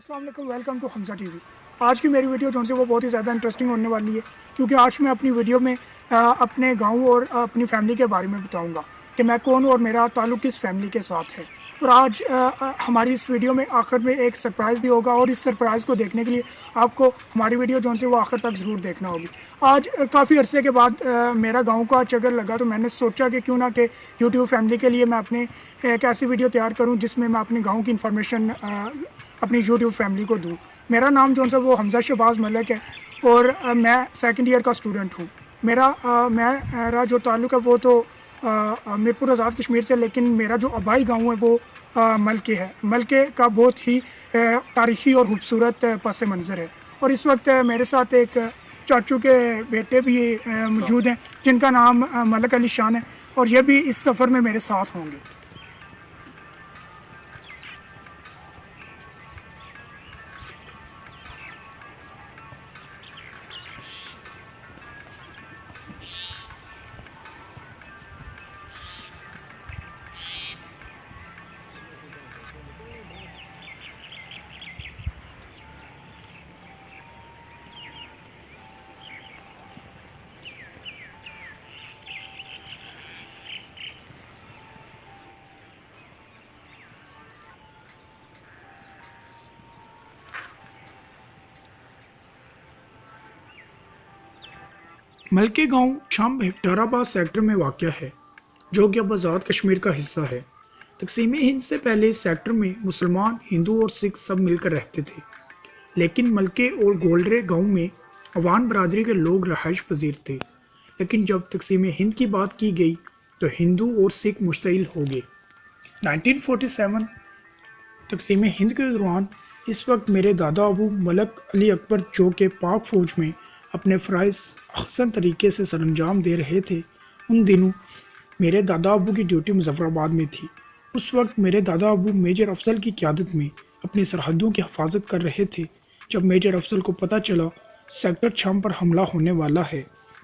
अस्सलाम वालेकुम, welcome to Hamza TV. आज की मेरी वीडियो जो है वो बहुत ही ज़्यादा इंटरेस्टिंग होने वाली है, क्योंकि आज मैं अपनी वीडियो में अपने गांव और अपनी फैमिली के बारे में बताऊंगा कि मैं कौन और मेरा ताल्लुक़ किस फैमिली के साथ है। और आज हमारी इस वीडियो में आखिर में एक सरप्राइज़ भी होगा, और इस सरप्राइज़ को देखने के लिए आपको हमारी वीडियो जो है वो आखिर तक ज़रूर देखना होगी। आज काफ़ी अरसे के बाद मेरा गाँव का चक्कर लगा, तो मैंने सोचा कि क्यों ना कि यूट्यूब फैमिली के लिए मैं अपने एक ऐसी वीडियो तैयार करूँ जिसमें मैं अपने गाँव की इन्फॉर्मेशन अपनी यूट्यूब फैमिली को दूँ। मेरा नाम जो है वो हमजा शहबाज मलिक है, और मैं सेकंड ईयर का स्टूडेंट हूँ। मेरा जो ताल्लुक़ है वो तो मीरपुर आज़ाद कश्मीर से, लेकिन मेरा जो आबाई गांव है वो मलके है। मलके का बहुत ही तारीख़ी और ख़ूबसूरत पस मंज़र है। और इस वक्त मेरे साथ एक चाचू के बेटे भी मौजूद हैं जिनका नाम मलिक अली शान है, और ये भी इस सफ़र में मेरे साथ होंगे। मलके गांव छम हेक्टराबाद सेक्टर में वाक़ है, जो कि अब आज़ाद कश्मीर का हिस्सा है। तकसीम हिंद से पहले इस सेक्टर में मुसलमान, हिंदू और सिख सब मिलकर रहते थे, लेकिन मलके और गोलरे गांव में अवान बरादरी के लोग रहायश पजीर थे। लेकिन जब तकसीम हिंद की बात की गई तो हिंदू और सिख मुश्तइल हो गए। 1947 तकसीम हिंद के दौरान इस वक्त मेरे दादा अबू मलक अली अकबर, जो कि पाक फ़ौज में अपने फ़राइज़ अहसन तरीके से सरअंजाम दे रहे थे, उन दिनों मेरे दादा अबू की ड्यूटी मुजफ्फराबाद में थी। उस वक्त मेरे दादा अबू मेजर अफजल की क़यादत में अपनी सरहदों की हिफाजत कर रहे थे। जब मेजर अफजल को पता चला सेक्टर छम पर हमला होने वाला है,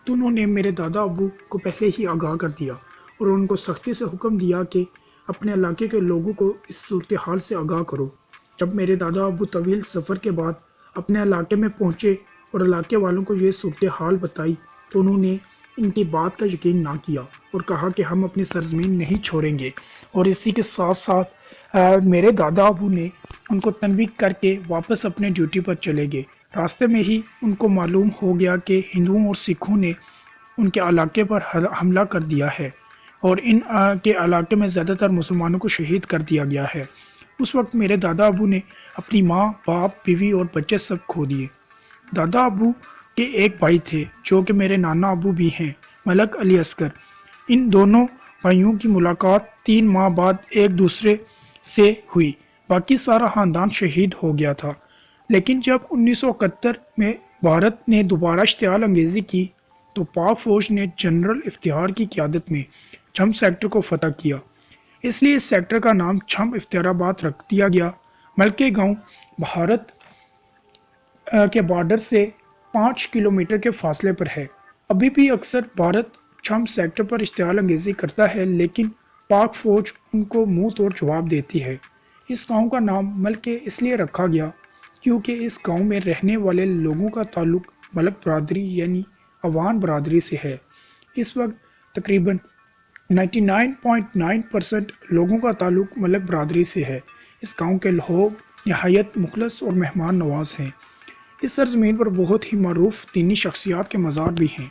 तो उन्होंने मेरे दादा अबू को पहले ही आगाह कर दिया और उनको सख्ती से हुक्म दिया कि अपने इलाके के लोगों को इस सूरत हाल से आगाह करो। जब मेरे दादा अबू तवील सफ़र के बाद अपने इलाके में पहुँचे और इलाके वालों को ये सूरत हाल बताई, तो उन्होंने इनकी बात का यकीन ना किया और कहा कि हम अपनी सरजमीन नहीं छोड़ेंगे। और इसी के साथ साथ मेरे दादा अबू ने उनको तनबीह करके वापस अपने ड्यूटी पर चले गए। रास्ते में ही उनको मालूम हो गया कि हिंदुओं और सिखों ने उनके इलाके पर हमला कर दिया है और इन के इलाके में ज़्यादातर मुसलमानों को शहीद कर दिया गया है। उस वक्त मेरे दादा अबू ने अपनी माँ, बाप, बीवी और बच्चे सब खो दिए। दादा अबू के एक भाई थे जो कि मेरे नाना अबू भी हैं, मलक अली असगर। इन दोनों भाइयों की मुलाकात 3 माह बाद एक दूसरे से हुई। बाकी सारा ख़ानदान शहीद हो गया था। लेकिन जब 1971 में भारत ने दोबारा इश्तियाल अंगेज़ी की, तो पाक फ़ौज ने जनरल इफ्तिखार की क़यादत में छम सेक्टर को फतह किया। इसलिए इस सेक्टर का नाम छम इफ्तिखाराबाद रख दिया गया। मलके गांव भारत के बॉर्डर से 5 किलोमीटर के फासले पर है। अभी भी अक्सर भारत छम सेक्टर पर इश्तियाल अंगेज़ी करता है, लेकिन पाक फ़ौज उनको मुंह तोड़ जवाब देती है। इस गांव का नाम मलके इसलिए रखा गया क्योंकि इस गांव में रहने वाले लोगों का ताल्लुक मलक बरादरी यानी अवान बरादरी से है। इस वक्त तकरीबन 99.9% लोगों का ताल्लुक मलक बरादरी से है। इस गांव के लोग नहायत मुखलस और मेहमान नवाज हैं। इस सरजमीन पर बहुत ही मरूफ दीनी शख्सियात के मज़ार भी हैं।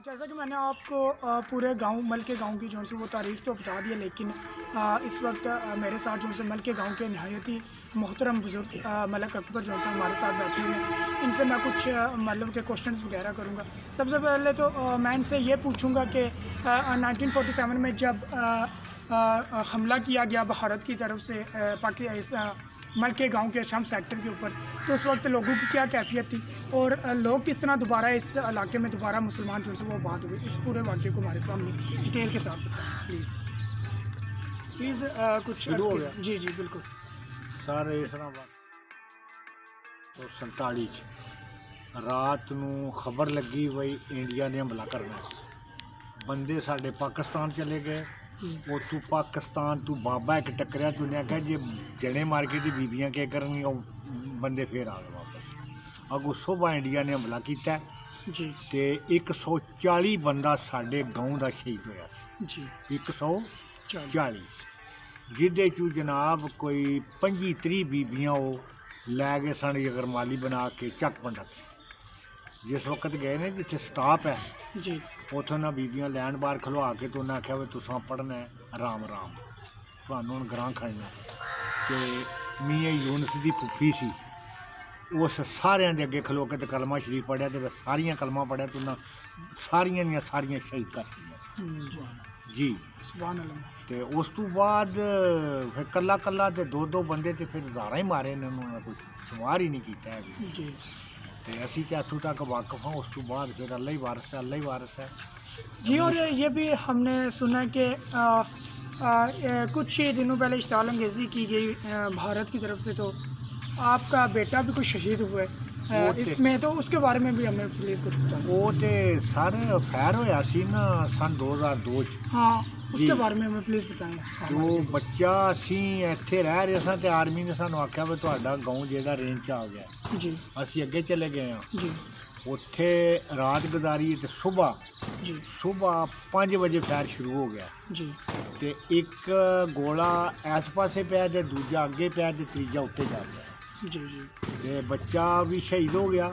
जैसा कि मैंने आपको पूरे गांव मलके गांव की जो है वो तारीख़ तो बता दी है, लेकिन इस वक्त मेरे साथ जो है मलके गांव के नहायत ही मोहतरम बुज़ुर्ग मलक अकबर जो है हमारे साथ बैठे हुए हैं। इनसे मैं कुछ मतलब के क्वेश्चंस वगैरह करूंगा। सबसे पहले तो मैं इनसे ये पूछूंगा कि 1947 में जब हमला किया गया भारत की तरफ से पाकिस्तान मल के गाँव के शम सेक्टर के ऊपर, तो उस वक्त लोगों की क्या कैफियत थी और लोग किस तरह दोबारा इस इलाके में दोबारा मुसलमान जो है वो बात हुई, इस पूरे वाक़े को हमारे सामने डिटेल के साथ बताएं प्लीज़ कुछ अर्ज़ कीजिए। जी जी बिल्कुल सर। इस तरह बात तो 47 रात ਨੂੰ खबर लगी बई इंडिया ने हमला करना, बंदे साढ़े पाकिस्तान चले गए। उतों पाकिस्तान तू बाबा एक टकरिया, तूने आख्या जे जने मार के बीबियां क्या करनी, बंदे फिर आ गए वापस। अगों सुबह इंडिया ने हमला किया जी, ते 140 बंदा साढ़े गाँव का शहीद होया जी 140, जिदे चू जनाब कोई 25-30 बीबियां वो लै गए सन यगरमाली बना के चक पंडत। जिस वक्त गए ने जिथे स्टाफ है जी, उतों ना बीबियां लैन बाहर खलवा के तो उन्हें आख्या भी तुसां पढ़ना है राम राम, तुहानूं हुण ग्रां खड़ना। तो मियाँ यूनस की फुफी सी, उस सारियां दे अगे खलो के कलमा शरीफ पढ़िया, तो सारियां कलमा पढ़िया, तो उन्हें सारियां दियां सारियां शहीद कर दित्तियां जी। सुभान अल्लाह। तो उस तो बाद फिर कला कला तो दो बंदे तो फिर ज़ारा ही मारे ने, उन्होंने कुछ सवार ही नहीं किया है जी। तो असी तो इतों तक वाकफ हाँ। उस तो बाद फिर अल्लाह ही वारस है, अल्लाह ही वारस है जी। और ये भी हमने सुना कि कुछ ही दिनों पहले इश्ताल अंगेज़ी की गई भारत की तरफ से, तो आपका बेटा भी कुछ शहीद हुए इसमें, तो उसके बारे में भी हमें प्लीज़ कुछ बताएं। वो तो सारे फैर होया सी ना सन 2002 हाँ, उसके बारे में हमें प्लीज़ बताएं। जो बच्चा असी इत्थे रह रहे सन तो आर्मी ने सानू आख्या भी तुहाडा गाँव जिहड़ा रेंज च आ गया जी, असी अगे चले गए हाँ जी, उत्थे रात गुजारी तो जी, सुबह 5 बजे फैर शुरू हो गया जी, ते एक गोला इस पासे पिया ते दूजा अगे पिया ते तीजा उत्ते जा गया जी, जी, ते बच्चा भी शहीद हो गया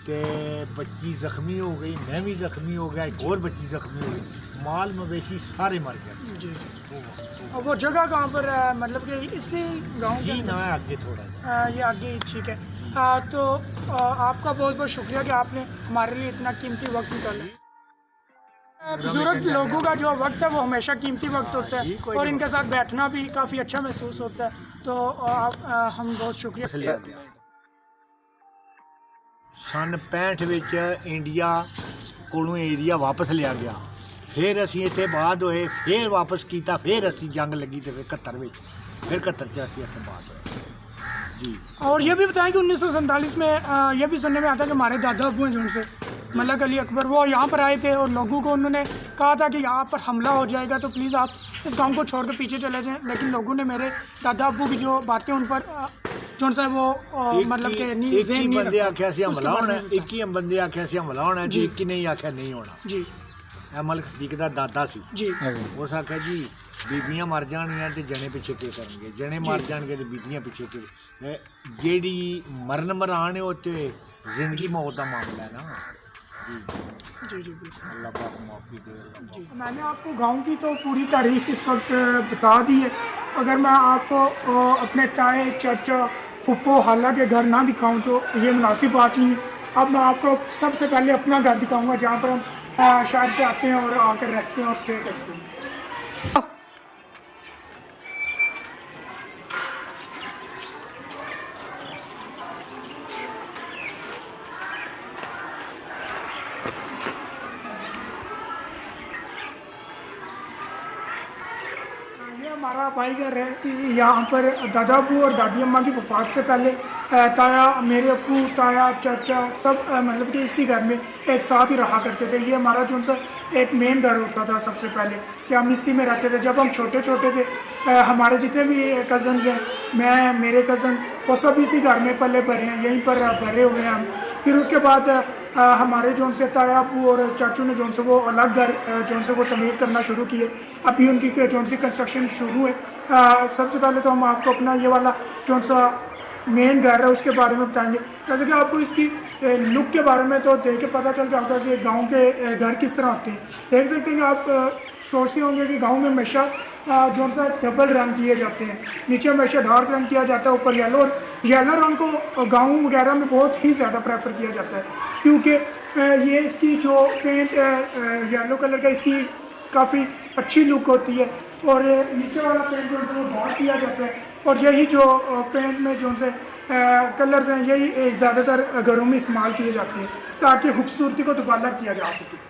ते बच्ची जख्मी हो गई, मैं भी जख्मी हो गया, एक और बच्ची जख्मी हो गई, माल मवेशी सारे मर गए जी। और वो जगह कहाँ पर है, मतलब कि इसी गांव जी के ना है आगे थोड़ा ये आगे ही, ठीक है। तो आपका बहुत बहुत शुक्रिया कि आपने हमारे लिए इतना कीमती वक्त निकाला। बुजुर्ग लोगों का जो वक्त है वो हमेशा कीमती वक्त होता है और इनके साथ बैठना भी काफ़ी अच्छा महसूस होता है, तो हम बहुत शुक्रिया। सन 65 विच इंडिया कोलों एरिया वापस लिया गया, फिर असी इत्थे बाद होए, फिर वापस किया, फिर असी जंग लगी तो फिर 71 विच, फिर 71 च असी इत्थे बाद होए जी। और ये भी बताएं कि 1947 में ये भी सुनने में आता है कि हमारे दादा अबू हैं जो उनसे मलक अली अकबर, वो यहाँ पर आए थे और लोगों को उन्होंने कहा था कि यहाँ पर हमला हो जाएगा तो प्लीज़ आप इस गांव को छोड़ के पीछे चले जाएं, लेकिन लोगों ने मेरे दादा अबू की जो बातें उन पर जो सा वो मतलब कि नहीं बंदे आख्या सी हमला होना, एक ही बंदे आख्या सी हमला होना जी, एक ही नहीं आख्या नहीं होना जी। मलक सदीक दा दादा सी जी, उस आख्या जी बीबियां मर जानियां ते जने पिछे के करनगे, जने मर जाणगे ते बीबियां पिछे के, जेड़ी मरन मरान है वो ते जिंदगी मौत का मामला है ना जी, जी बिल्कुल। अल्लाह पाक माफ़ी दे। जी, मैंने आपको गांव की तो पूरी तारीख इस वक्त बता दी है। अगर मैं आपको अपने ताए चाचा फुप्पो हाला के घर ना दिखाऊं तो ये मुनासिब बात नहीं है। अब मैं आपको सबसे पहले अपना घर दिखाऊंगा जहाँ पर हम शहर से आते हैं और आकर रहते हैं और स्टे करते हैं। हमारा भाई घर है यहाँ पर। दादा अबू और दादी अम्मा की वफ़ात से पहले ताया, मेरे अबू, ताया, चाचा सब मतलब कि इसी घर में एक साथ ही रहा करते थे। ये हमारा जो सा एक मेन घर होता था सबसे पहले कि हम इसी में रहते थे। जब हम छोटे छोटे थे हमारे जितने भी कज़न्स हैं, मैं, मेरे कज़न्स, वो सब इसी घर में पले भरे हैं, यहीं पर भरे हुए हैं हम। फिर उसके बाद हमारे जो से ताया अबू और चाचू ने जो से वो अलग घर जो से वो तमीर करना शुरू किए। अभी उनकी जो सी कंस्ट्रक्शन शुरू है। सबसे पहले तो हम आपको अपना ये वाला जो सा मेन घर है उसके बारे में बताएंगे। जैसे कि आपको इसकी लुक के बारे में तो देख के पता चल जाएगा कि गांव के घर किस तरह होते हैं। देख सकते हैं कि आप सोचते होंगे कि गांव में हमेशा जो सा डबल रंग किए जाते हैं, नीचे हमेशा डार्क रंग किया जाता है, ऊपर येलो। और येलो रंग को गाँव वगैरह में बहुत ही ज़्यादा प्रेफर किया जाता है क्योंकि ये इसकी जो पेंट येलो कलर का, इसकी काफ़ी अच्छी लुक होती है। और नीचे वाला पेंट जो है वो बहुत किया जाता है। और यही जो पेंट में जो से कलर्स हैं यही ज़्यादातर घरों में इस्तेमाल किए जाते हैं ताकि खूबसूरती को दुबारा किया जा सके।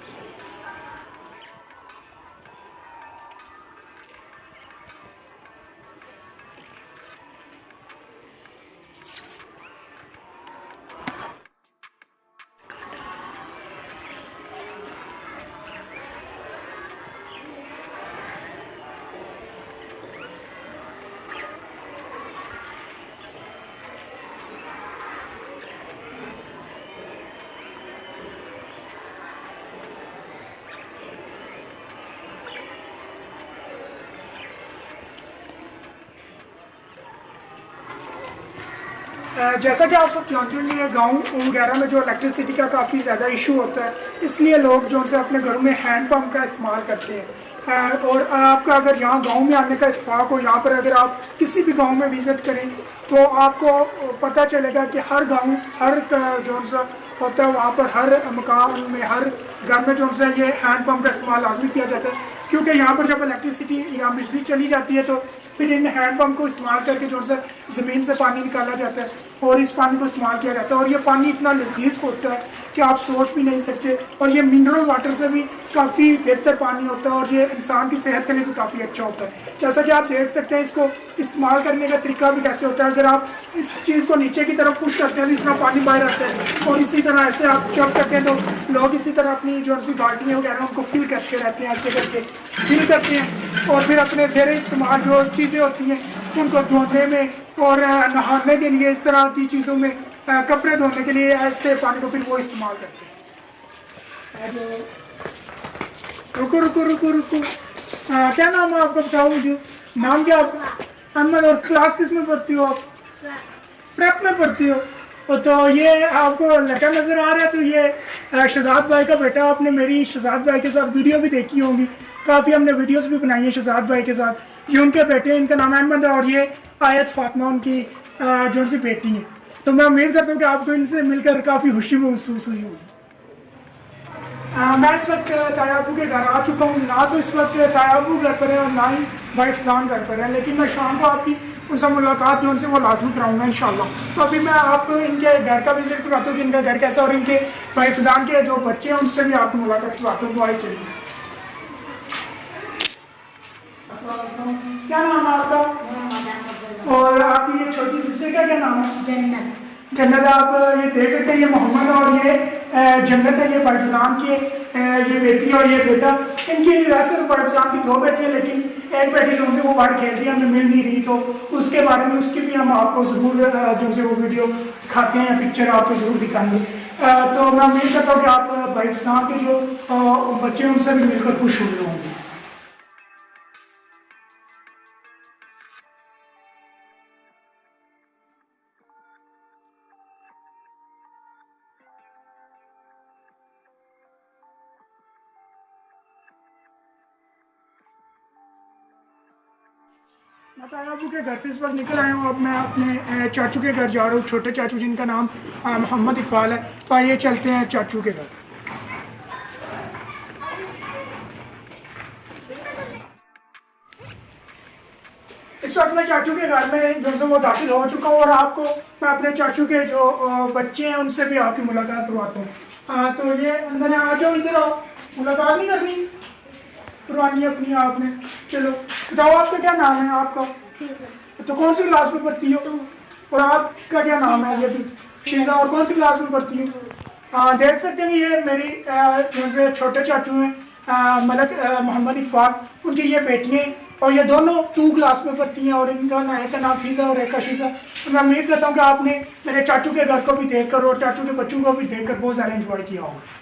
जैसा कि आप सब जानते हैं गांव वगैरह में जो इलेक्ट्रिसिटी का काफ़ी ज़्यादा इशू होता है, इसलिए लोग जो है अपने घरों में हैंड पंप का इस्तेमाल करते हैं। और आपका अगर यहाँ गांव में आने का इत्तेफाक हो, यहाँ पर अगर आप किसी भी गांव में विज़िट करें तो आपको पता चलेगा कि हर गांव, हर जो सा होता है वहाँ पर हर मकान में, हर घर में जो सा ये हैंड पंप का इस्तेमाल लाजमी किया जाता है। क्योंकि यहाँ पर जब इलेक्ट्रिसिटी या बिजली चली जाती है तो फिर इन हैंड पंप को इस्तेमाल करके जो सा ज़मीन से पानी निकाला जाता है और इस पानी को इस्तेमाल किया जाता है। और ये पानी इतना लजीज होता है कि आप सोच भी नहीं सकते। और ये मिनरल वाटर से भी काफ़ी बेहतर पानी होता है और ये इंसान की सेहत के लिए भी काफ़ी अच्छा होता है। जैसा कि आप देख सकते हैं, इसको इस्तेमाल करने का तरीका भी कैसे होता है। अगर आप इस चीज़ को नीचे की तरफ पुश करते हैं तो इसमें पानी बाहर आता है और इसी तरह ऐसे आप जब करते हैं तो लोग इसी तरह अपनी जो सी बाल्टियाँ वगैरह उनको फिल करते रहते हैं, ऐसे करके फिल करते हैं और फिर अपने ज़ेर इस्तेमाल जो चीज़ें होती हैं उनको धोने में और नहाने के लिए, इस तरह की चीज़ों में, कपड़े धोने के लिए ऐसे पानी को फिर वो इस्तेमाल करते हैं। रुको रुको रुको रुको, क्या नाम है आपका, बताओ मुझे। नाम क्या आपका? अहमद। और क्लास किस में पढ़ती हो आप? प्रेप में पढ़ती हो। तो ये आपको लड़का नज़र आ रहा है, तो ये शहजाद भाई का बेटा। आपने मेरी शहजाद भाई के साथ वीडियो भी देखी होंगी, काफ़ी हमने वीडियोस भी बनाई है शहजाद भाई के साथ। ये उनके बेटे हैं, इनका नाम अहमद है और ये आयत फातिमा उनकी जो सी बेटी है। तो मैं उम्मीद करता हूँ कि आपको इनसे मिलकर काफ़ी खुशी महसूस हुई होगी। मैं इस वक्त तायाबू के घर आ चुका हूँ। ना तो इस वक्त तायाबू घर पर है और ना ही भाई फजान घर पर है, लेकिन मैं शाम को आपकी उनसे मुलाकात जो उनसे वो लाजमी कराऊंगा इंशाल्लाह। तो अभी मैं आपको इनके घर का विजिट करवाता हूँ कि इनका घर कैसा, और इनके भाई फजान के जो बच्चे हैं उनसे भी आपको मुलाकात करवाता हूँ। तो आइए चलिए। क्या नाम है आपका? और आपकी ये छोटी सिस्टर का क्या नाम है? जन्नत। जन्नत। आप ये देख सकते हैं, ये मोहम्मद और ये जन्नत है, ये पाकिस्तान की ये बेटी और ये बेटा। इनकी वैसे तो पाकिस्तान की 2 बेटी हैं, लेकिन एक बेटी जो उनसे वो बाहर खेल रही है, हमें मिल नहीं रही, तो उसके बारे में उसकी भी हम आपको ज़रूर जो से वो वीडियो दिखाते हैं या पिक्चर आपको ज़रूर दिखाएंगे। तो मैं उम्मीद करता हूँ कि आप पाकिस्तान के जो बच्चे हैं उनसे भी मिलकर खुश हुए होंगे। मैं तायाबू के घर से इस वक्त निकल आया हूँ। अब मैं अपने चाचू के घर जा रहा हूँ, छोटे चाचू जिनका नाम मोहम्मद इकबाल है। तो आइए चलते हैं चाचू के घर। इस वक्त मैं चाचू के घर में जो वो दाखिल हो चुका हूँ और आपको मैं अपने चाचू के जो बच्चे हैं उनसे भी आपकी मुलाकात करवाता हूँ। तो ये अंदर आ जाओ, इधर आओ। मुलाकात नहीं करनी पुरानी अपनी आपने? चलो बताओ, आपका क्या नाम है आपका? तो कौन सी क्लास में पढ़ती हो? और आपका क्या नाम है? ये भी शीजा। और कौन सी क्लास में पढ़ती हो? देख सकते हैं ये मेरी जो छोटे चाचू हैं मलक मोहम्मद इकबाल, उनकी ये बेटियाँ और ये दोनों 2 क्लास में पढ़ती हैं और इनका एक का नाम फीज़ा और एक का शीजा। तो मैं उम्मीद करता हूँ कि आपने मेरे चाचू के घर को भी देखकर और चाचू के बच्चों को भी देखकर बहुत ज़्यादा इंजॉय किया होगा।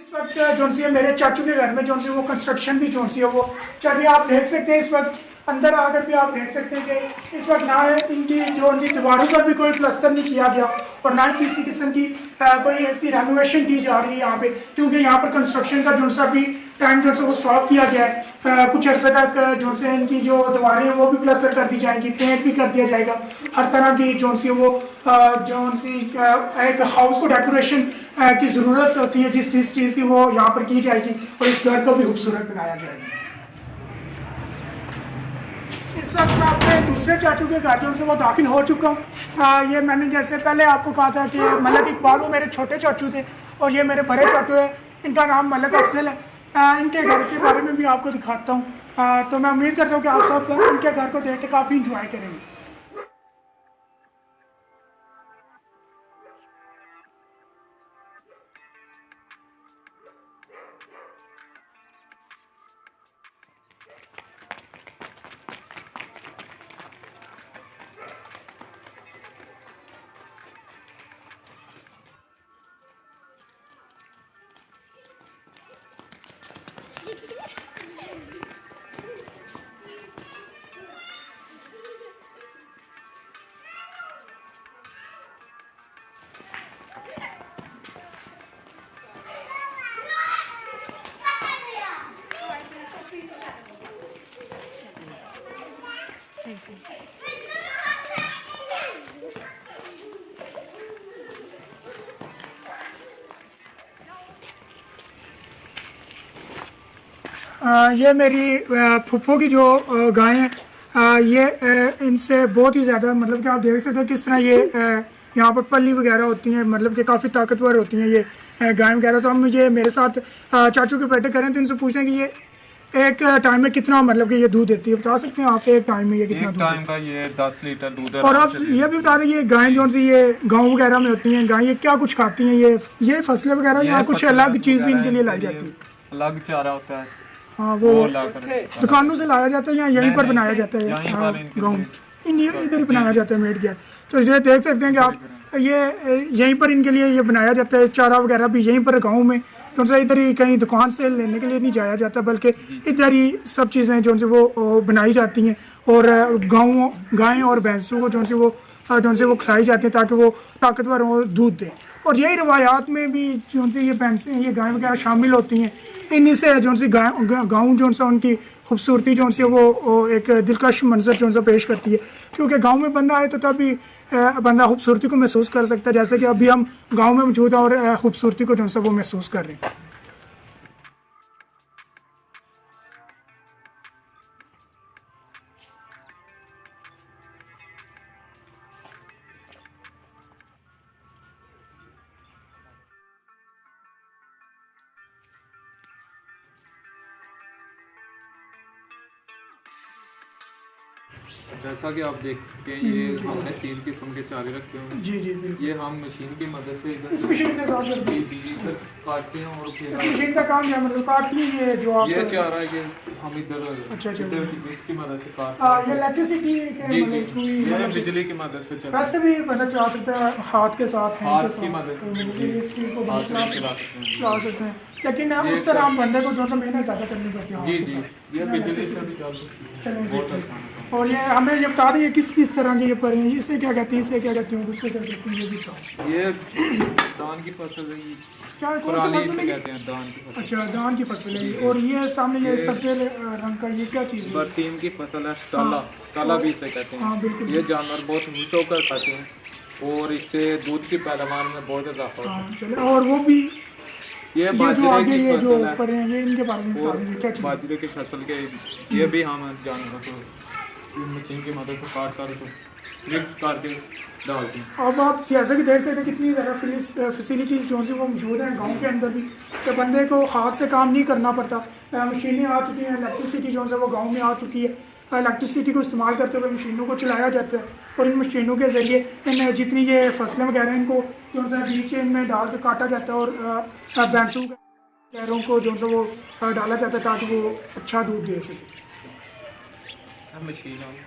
इस वक्त जो सी मेरे चाचू के घर में जो सी वो कंस्ट्रक्शन भी जो सी है वो चल रही है। आप देख सकते हैं इस वक्त अंदर आकर भी आप देख सकते हैं कि इस वक्त ना इनकी जो उनकी दीवारों पर भी कोई प्लस्तर नहीं किया गया और ना ही किसी किस्म की कोई ऐसी रेनोवेशन की जा रही है यहाँ पे, क्योंकि यहाँ पर कंस्ट्रक्शन का जो सा भी टाइम जो है वो स्टॉप किया गया है। कुछ अर्से तक जो से इनकी जो दीवारें हैं वो भी प्लास्टर कर दी जाएंगी, पेंट भी कर दिया जाएगा। हर तरह की जो सी वो एक हाउस को डेकोरेशन की ज़रूरत होती है जिस जिस चीज़ की वो यहाँ पर की जाएगी और इस घर को भी खूबसूरत बनाया जाएगा। इस वक्त मैं अपने दूसरे चाचू के घर जो से वो दाखिल हो चुका हूँ। ये मैंने जैसे पहले आपको कहा था कि मलक इकबाल वो मेरे छोटे चाचू थे और ये मेरे बड़े चाचू है, इनका नाम मलक अफजल है। इनके घर के बारे में भी आपको दिखाता हूँ। तो मैं उम्मीद करता हूँ कि आप सब इनके घर को देख के काफ़ी इंजॉय करेंगे। ये मेरी फुफ्फो की जो गाय हैं, ये इनसे बहुत ही ज़्यादा मतलब कि आप देख सकते हैं किस तरह ये यहाँ पर पल्ली वगैरह होती हैं, मतलब कि काफ़ी ताकतवर होती हैं ये गाय वगैरह। तो हम ये मेरे साथ चाचू के बेटे करें तो इनसे पूछते हैं कि ये एक टाइम में कितना मतलब कि ये दूध देती है, बता सकते हैं आप एक टाइम में ये कितना दूध टाइम का ये 10 लीटर दूध है। और आप ये भी बता दें ये गायें जो सी ये गाँव वगैरह में होती हैं गायें, ये क्या कुछ खाती हैं, ये फसलें वगैरह या कुछ अलग चीज़ भी इनके लिए लाई जाती है? अलग चारा होता है, हाँ वो दुकानों से लाया जाता है या यहीं पर बनाया जाता है गाँव इधर ही बनाया जाता है मेड गया। तो ये देख सकते हैं कि आप ये यहीं पर इनके लिए ये बनाया जाता है, चारा वगैरह भी यहीं पर गाँव में, तो उनसे इधर ही कहीं दुकान से लेने के लिए नहीं जाया जाता बल्कि इधर ही सब चीज़ें जो उनसे वो बनाई जाती हैं और गायें और भैंसों को जो से वो खिलाई जाती हैं ताकि वो ताकतवर हो दूध दें। और यही रवायात में भी जो से ये भैंसें ये गायें वगैरह शामिल होती हैं। इन्हीं से जो सी गाँव जो सा उनकी खूबसूरती जो सी वो एक दिलकश मंजर जो सा पेश करती है, क्योंकि गाँव में बंदा आए तो तभी बंदा खूबसूरती को महसूस कर सकता है, जैसे कि अभी हम गाँव में मौजूद हैं और खूबसूरती को जो सा वो महसूस कर रहे हैं। जैसा कि आप देख सकते हैं ये हमने 3 किस्म के चारे रखे हुए हैं। जी जी बिल्कुल। ये हम मशीन की मदद से इस मशीन के साथ इधर काटते हैं और फिर मशीन का काम क्या मतलब काटती है ये जो आप ये चारा है ये हम इधर अच्छा इसकी मदद से काटते हैं। ये इलेक्ट्रिसिटी के जी मतलब थ्रू ही ये बिजली की मदद से चलता वैसे भी मतलब चला सकते हैं हाथ के साथ हाथ की मदद से इस चीज़ को हाथ चला से चला सकते हैं। चला सकते हैं, लेकिन उस तरह हम बंदे को जो सा मेहनत ज़्यादा करनी पड़ती है जी हाथ के जी साथ। ये बिजली से भी चल सकती है। चलें बहुत जी अच्छा है। और ये हमें ये बता दें ये किस तरह के ये पर हैं, इसे क्या कहते हैं, इसे क्या कहते हैं, उससे क्या कहते हैं, ये भी बताओ। ये दान की फसल है, क्या कौन सी पराली फसल से है ये? कहते हैं दान की फसल। अच्छा धान की फसल है ये। और ये सामने ये सफेद रंग का ये क्या चीज़ है? बरसीम की फसल है, स्टाला भी इसे कहते हाँ हैं। बिल्कुल। ये जानवर बहुत खुश होकर खाते हैं और इससे दूध की पैदावार में बहुत इजाफा होता हाँ चले। और वो भी है। ये जो बाजरे आगे की ये जो फसल ऊपर है हैं ये इनके बारे में बता और दीजिए क्या चीज़ है? बाजरे की फसल के ये भी हम जानवरों को मशीन की मदद से काट कर मिक्स करके डालते हैं। अब आप जैसे कि देख सकते हैं कितनी ज़्यादा फैसिलिटीज़ जो सी वो मौजूद हैं गांव के अंदर भी, तो बंदे को हाथ से काम नहीं करना पड़ता। मशीनें आ चुकी हैं, इलेक्ट्रिसिटी जो है वो गांव में आ चुकी है। इलेक्ट्रिसिटी को इस्तेमाल करते हुए मशीनों को चलाया जाता है और इन मशीनों के ज़रिए इन जितनी ये फसलें वगैरह इनको जो है बीच इनमें डाल के काटा जाता है और भैंसों पैरों को जो है वो डाला जाता है ताकि वो अच्छा दूध दे सके। मशीन आ गई।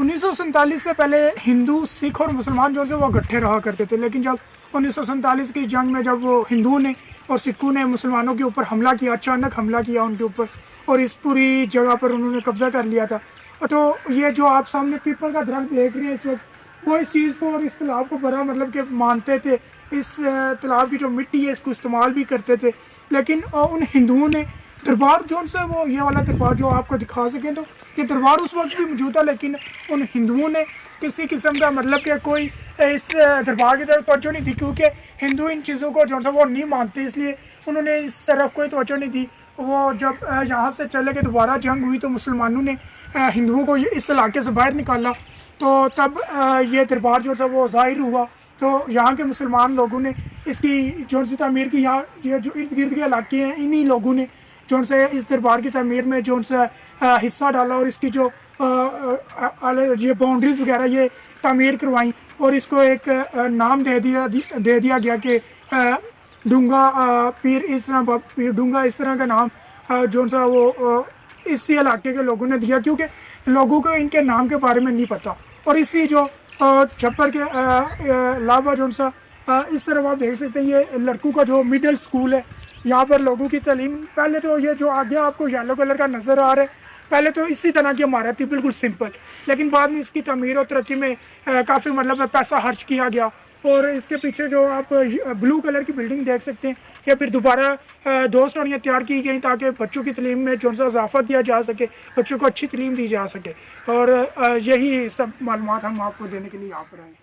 1947 से पहले हिंदू, सिख और मुसलमान जो से वो इकट्ठे रहा करते थे, लेकिन जब 1947 की जंग में जब वो हिंदुओं ने और सिखों ने मुसलमानों के ऊपर हमला किया, अचानक हमला किया उनके ऊपर, और इस पूरी जगह पर उन्होंने कब्जा कर लिया था। तो ये जो आप सामने पीपल का दरख्त देख रहे हैं इस वक्त, वो इस चीज़ को और इस तालाब को बड़ा मतलब कि मानते थे। इस तालाब की जो मिट्टी है इसको इस्तेमाल भी करते थे, लेकिन उन हिंदुओं ने दरबार जो से वो ये वाला दरबार जो आपको दिखा सकें, तो ये दरबार उस वक्त भी मौजूद था, लेकिन उन हिंदुओं ने किसी किस्म का मतलब कि कोई इस दरबार की तरफ तवज्जो नहीं दी, क्योंकि हिंदू इन चीज़ों को जो सा वो नहीं मानते, इसलिए उन्होंने इस तरफ कोई तवज्जो नहीं दी। वो जब यहाँ से चले के दोबारा जंग हुई तो मुसलमानों ने हिंदुओं को इस इलाके से बाहर निकाला, तो तब ये दरबार जो सा वो ज़ाहिर हुआ। तो यहाँ के मुसलमान लोगों ने इसकी जो सी तमीर की, यहाँ ये जो इर्द गिर्द के इलाके हैं, इन्हीं लोगों ने जो से इस दरबार की तमीर में जो सा हिस्सा डाला, और इसकी जो ये बाउंड्रीज वगैरह ये तमीर करवाई, और इसको एक नाम दे दिया गया कि डूंगा पीर, इस तरह पीर डूंगा, इस तरह का नाम जो सा वो इसी इलाके के लोगों ने दिया, क्योंकि लोगों को इनके नाम के बारे में नहीं पता। और इसी जो छप्पर के अलावा जो सा इस तरफ आप देख सकते हैं, ये लड़कों का जो मिडिल स्कूल है, यहाँ पर लोगों की तालीम, पहले तो ये जो आगे आपको येलो कलर का नज़र आ रहा है, पहले तो इसी तरह की इमारत थी, बिल्कुल सिंपल, लेकिन बाद में इसकी तमीर और तरक्की में काफ़ी मतलब पैसा खर्च किया गया। और इसके पीछे जो आप ब्लू कलर की बिल्डिंग देख सकते हैं, या फिर दोबारा 2 स्टोरियाँ तैयार की गई ताकि बच्चों की तालीम में जो सा इजाफा दिया जा सके, बच्चों को अच्छी तालीम दी जा सके। और यही सब मालूमात हम आपको देने के लिए यहाँ पर आए हैं।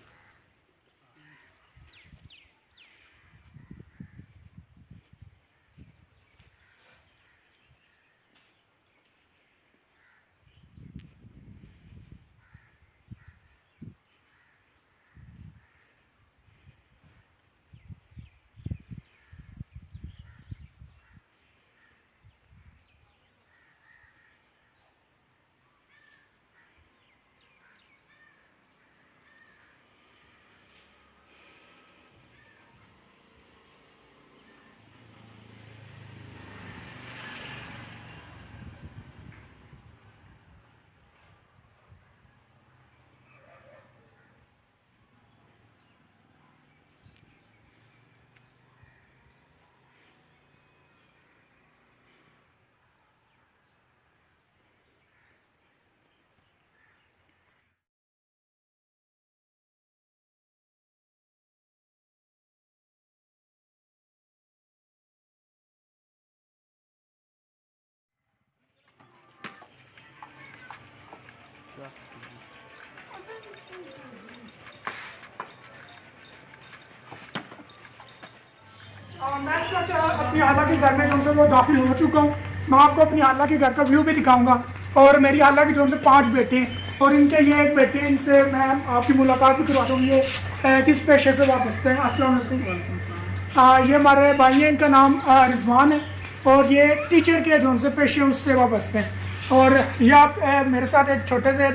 मैं इस वक्त अपनी हाला के घर में जो से वो दाखिल हो चुका हूँ। मैं आपको अपनी हाला के घर का व्यू भी दिखाऊंगा। और मेरी हाला के जो से 5 बेटे हैं, और इनके ये एक बेटे हैं, इनसे मैं आपकी मुलाकात भी करवा दूँगी। ये किस पेशे से वाबस्ते हैं। अस्सलाम वालेकुम। ये हमारे भाई हैं, इनका नाम रिजवान है, और ये टीचर के जो से पेशे उससे वाबस्ते हैं। और ये आप मेरे साथ एक छोटे से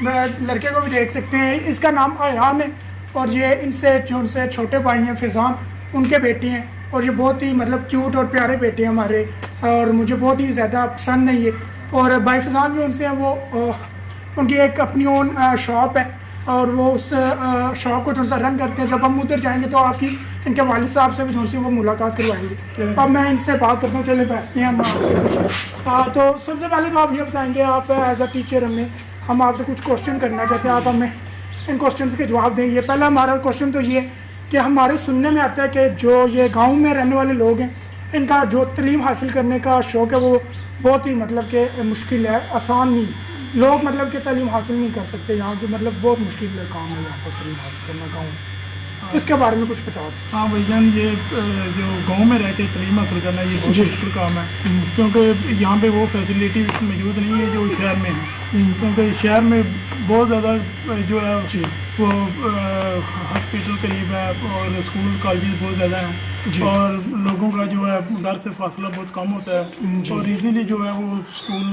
लड़के को भी देख सकते हैं, इसका नाम अयान है, और ये इनसे जो से छोटे भाई हैं फैज़ान, उनके बेटे हैं। और ये बहुत ही मतलब क्यूट और प्यारे बेटे हैं हमारे, और मुझे बहुत ही ज़्यादा पसंद है ये। और भाई फैज़ान जो उनसे हैं वो उनकी एक अपनी ओन शॉप है, और वो उस शॉप को जो सा रन करते हैं। जब हम उधर जाएंगे तो आपकी इनके वालिद साहब से भी जो सी वो मुलाकात करवाएंगे। अब मैं इनसे बात करता हूँ, चले बैठते हैं हम। तो सबसे पहले तो आप ये बताएंगे, आप एज अ टीचर हम आपसे कुछ क्वेश्चन करना चाहते हैं, आप हमें इन क्वेश्चन के जवाब देंगे। पहला हमारा क्वेश्चन तो ये कि हमारे सुनने में आता है कि जो ये गांव में रहने वाले लोग हैं, इनका जो तालीम हासिल करने का शौक़ है वो बहुत ही मतलब कि मुश्किल है, आसान नहीं। लोग मतलब कि तालीम हासिल नहीं कर सकते यहाँ की, मतलब बहुत मुश्किल है काम है यहाँ पर तालीम हासिल करना गाँव। इसके बारे में कुछ बताओ। हाँ भाईजान, ये जो गांव में रह के तालीम हासिल करना ये बहुत मुश्किल काम है, क्योंकि यहाँ पे वो फैसिलिटी मौजूद नहीं है जो शहर में है। क्योंकि शहर में बहुत ज़्यादा जो है वो हॉस्पिटल करीब है, और स्कूल कॉलेज बहुत ज़्यादा हैं, और लोगों का जो है घर से फासला बहुत कम होता है, और इजीली जो है वो स्कूल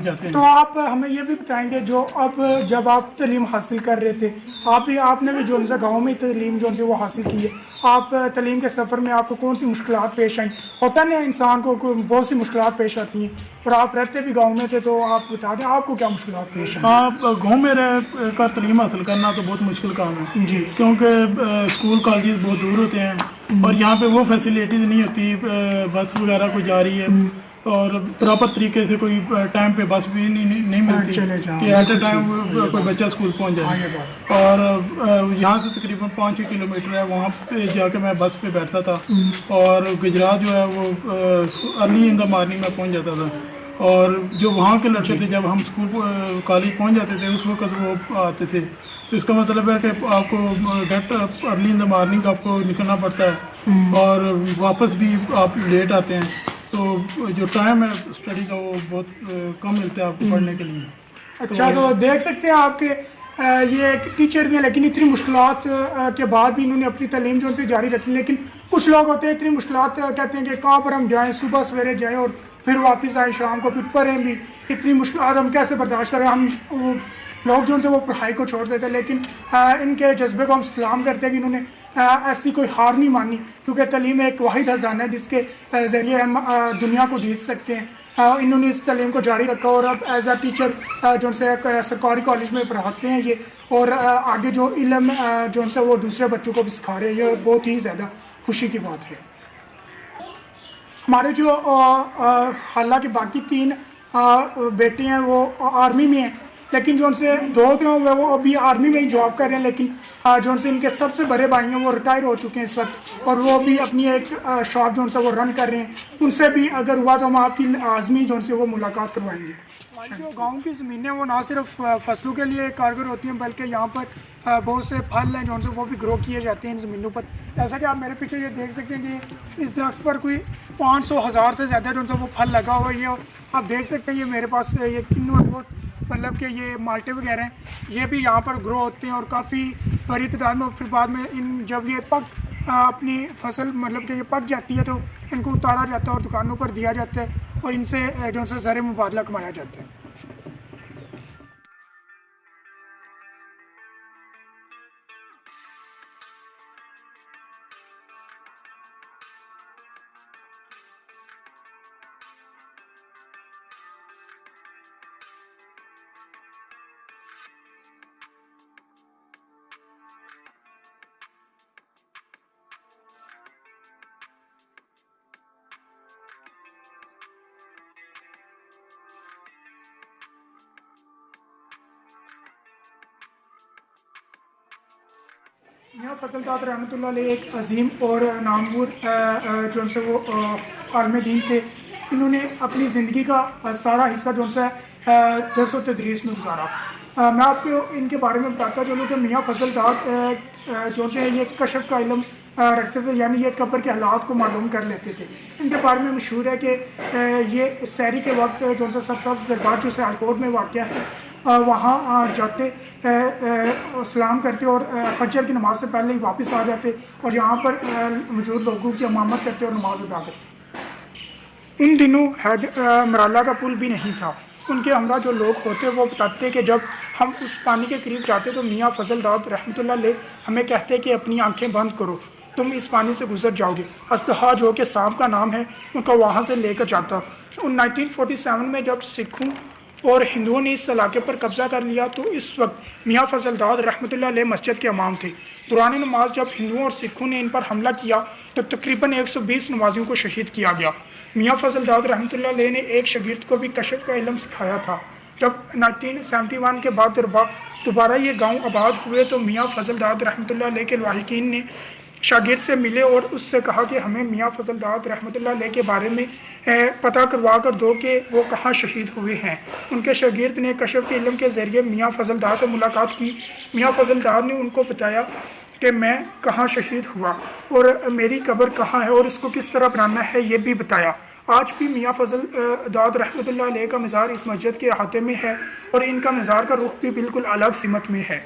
जाते हैं। तो आप हमें ये भी बताएंगे, जो अब जब आप तालीम हासिल कर रहे थे, आपने भी जो सा गाँव में तालीम जो से वो हासिल की है, आप तालीम के सफ़र में आपको कौन सी मुश्किलात पेश आई? होता नहीं, इंसान को बहुत सी मुश्किलात पेश आती हैं, और आप रहते भी गाँव में थे, तो आप बता दें आपको क्या मुश्किलात पेश आई? आप गाँव में में रह कर तलीम हासिल करना तो बहुत मुश्किल काम है जी। क्योंकि स्कूल कॉलेज बहुत दूर होते हैं और यहाँ पे वो फैसिलिटीज़ नहीं होती, बस वगैरह कोई जा रही है और प्रॉपर तरीके से कोई टाइम पे बस भी नहीं मिलती चले जाओ, कि एट ए टाइम कोई बच्चा स्कूल पहुँच हाँ, ये जाए। और यहाँ से तकरीबन 5-6 किलोमीटर है, वहाँ पे जाके मैं बस पे बैठता था और गुजरात जो है वो अर्ली इन द मॉर्निंग में पहुँच जाता था। और जो वहाँ के लड़के थे जब हम स्कूल कॉलेज पहुँच जाते थे उस वक्त वो आते थे, तो इसका मतलब है कि आपको direct early in the morning आपको निकलना पड़ता है और वापस भी आप लेट आते हैं, तो जो टाइम है स्टडी का वो बहुत कम मिलता है आपको पढ़ने के लिए। अच्छा, तो देख सकते हैं आपके ये एक टीचर भी है, लेकिन इतनी मुश्किलात के बाद भी इन्होंने अपनी तालीम जो से जारी रखी। लेकिन कुछ लोग होते हैं इतनी मुश्किलात कहते हैं कि कहाँ पर हम जाएं, सुबह सवेरे जाएं और फिर वापस आए शाम को, फिर पढ़ें भी। इतनी मुश्किलात हम कैसे बर्दाश्त करें? हम लोग जो वो पढ़ाई को छोड़ देते हैं, लेकिन इनके जज्बे को हम सलाम करते हैं कि इन्होंने ऐसी कोई हार नहीं मानी, क्योंकि तालीम एक वाहिद ख़जाना है जिसके ज़रिए हम दुनिया को जीत सकते हैं। इन्होंने इस तालीम को जारी रखा और अब एज आ टीचर जो से सरकारी कॉलेज में पढ़ाते हैं ये, और आगे जो इल्म जो से वो दूसरे बच्चों को भी सिखा रहे हैं, ये बहुत ही ज़्यादा खुशी की बात है। हमारे जो हालांकि बाकी 3 बेटे हैं वो आर्मी में हैं, लेकिन जो उनसे 2 जो हैं वो अभी आर्मी में ही जॉब कर रहे हैं, लेकिन जो उनसे इनके सबसे बड़े भाई हैं वो रिटायर हो चुके हैं इस वक्त, और वो भी अपनी एक शॉप जो उनसे वो रन कर रहे हैं। उनसे भी अगर हुआ तो हम आपकी लाजमी जो उनसे वो मुलाकात करवाएंगे। जो गाँव की ज़मीनें वो ना सिर्फ फसलों के लिए कारगर होती हैं, बल्कि यहाँ पर बहुत से फल हैं जो उनसे वो भी ग्रो किए जाते हैं इन ज़मीनों पर। जैसा कि आप मेरे पीछे ये देख सकते हैं कि इस दरख्त पर कोई 500,000 से ज़्यादा जो उनसे वो फल लगा हुआ है। ये आप देख सकते हैं, ये मेरे पास ये किन्नू है, वो मतलब कि ये माल्टे वगैरह हैं, ये भी यहाँ पर ग्रो होते हैं और काफ़ी बड़ी तादाद में। फिर बाद में जब ये अपनी फसल मतलब कि ये पक जाती है तो इनको उतारा जाता है और दुकानों पर दिया जाता है और इनसे जो उनसे ज़र मुबादला कमाया जाता है। मियाँ फजल दाद रहमतुल्लाह अलैह एक अजीम और नामवर जो उनसे वो आलम दीन थे। इन्होंने अपनी ज़िंदगी का सारा हिस्सा जो उनसे दर्स व तदरीस में गुजारा। मैं आपको इनके बारे में बताता चलूँ कि मियाँ फजल दाद जो से ये कशफ का इल्म रखते थे, यानी ये कब्र के हालात को मालूम कर लेते थे। इनके बारे में मशहूर है कि ये सहरी के वक्त जो उनसे सरसब्ज़ दरबार जो से हाईकोर्ट में वाक़या है, वहाँ जाते सलाम करते और फजर की नमाज से पहले ही वापस आ जाते और यहाँ पर मौजूद लोगों की इमामत करते और नमाज अदा करते। उन दिनों मराला का पुल भी नहीं था। उनके हमरा जो लोग होते वो बताते कि जब हम उस पानी के करीब जाते तो मियाँ फजल दाद रहमतुल्लाह अलैह हमें कहते कि अपनी आंखें बंद करो, तुम इस पानी से गुजर जाओगे। अस्तहा जो कि सांप का नाम है, उनका वहाँ से लेकर जाता। 1947 में जब सिखों और हिंदुओं ने इस इलाके पर कब्जा कर लिया तो इस वक्त मियाँ फजल दाद रहमतुल्लाह अलैह मस्जिद के इमाम थे। दौरान नमाज जब हिंदुओं और सिखों ने इन पर हमला किया तो तकरीबन 120 नमाजियों को शहीद किया गया। मियाँ फजल दाद रहमतुल्लाह अलैह ने एक शागिर्द को भी कशफ का इल्म सिखाया था। जब 1971 के बाद दोबारा ये गाँव आबाद हुए तो मियाँ फजल दाद रहमतुल्लाह अलैह के लाहिकीन ने शागिर्द से मिले और उससे कहा कि हमें मियाँ फजल दाद रहमतुल्लाह अलैह के बारे में पता करवा कर दो कि वो कहाँ शहीद हुए हैं। उनके शागिर्द ने कशफ के इल्म के ज़रिए मियाँ फजल दाद से मुलाकात की। मियाँ फजल दाद ने उनको बताया कि मैं कहाँ शहीद हुआ और मेरी कब्र कहाँ है और इसको किस तरह बनाना है, ये भी बताया। आज भी मियाँ फजल दाद रहमतुल्लाह अलैह का मज़ार इस मस्जिद के अहाते में है और इनका मज़ार का रुख भी बिल्कुल अलग सिमत में है।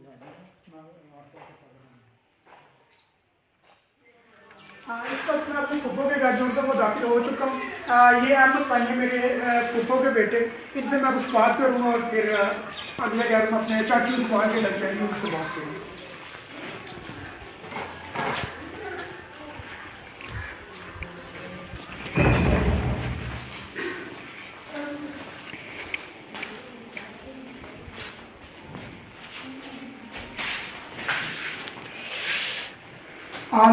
इस वक्त मैं अपने फूफो के घर जो से वो दाखिल हो चुका हूँ। ये अहमद भाई हैं मेरे फूफो के बेटे। इनसे मैं कुछ बात करूँगा और फिर अगले घर में अपने चाचू बुआ के लग जाएंगे, उनसे बात करूँगा।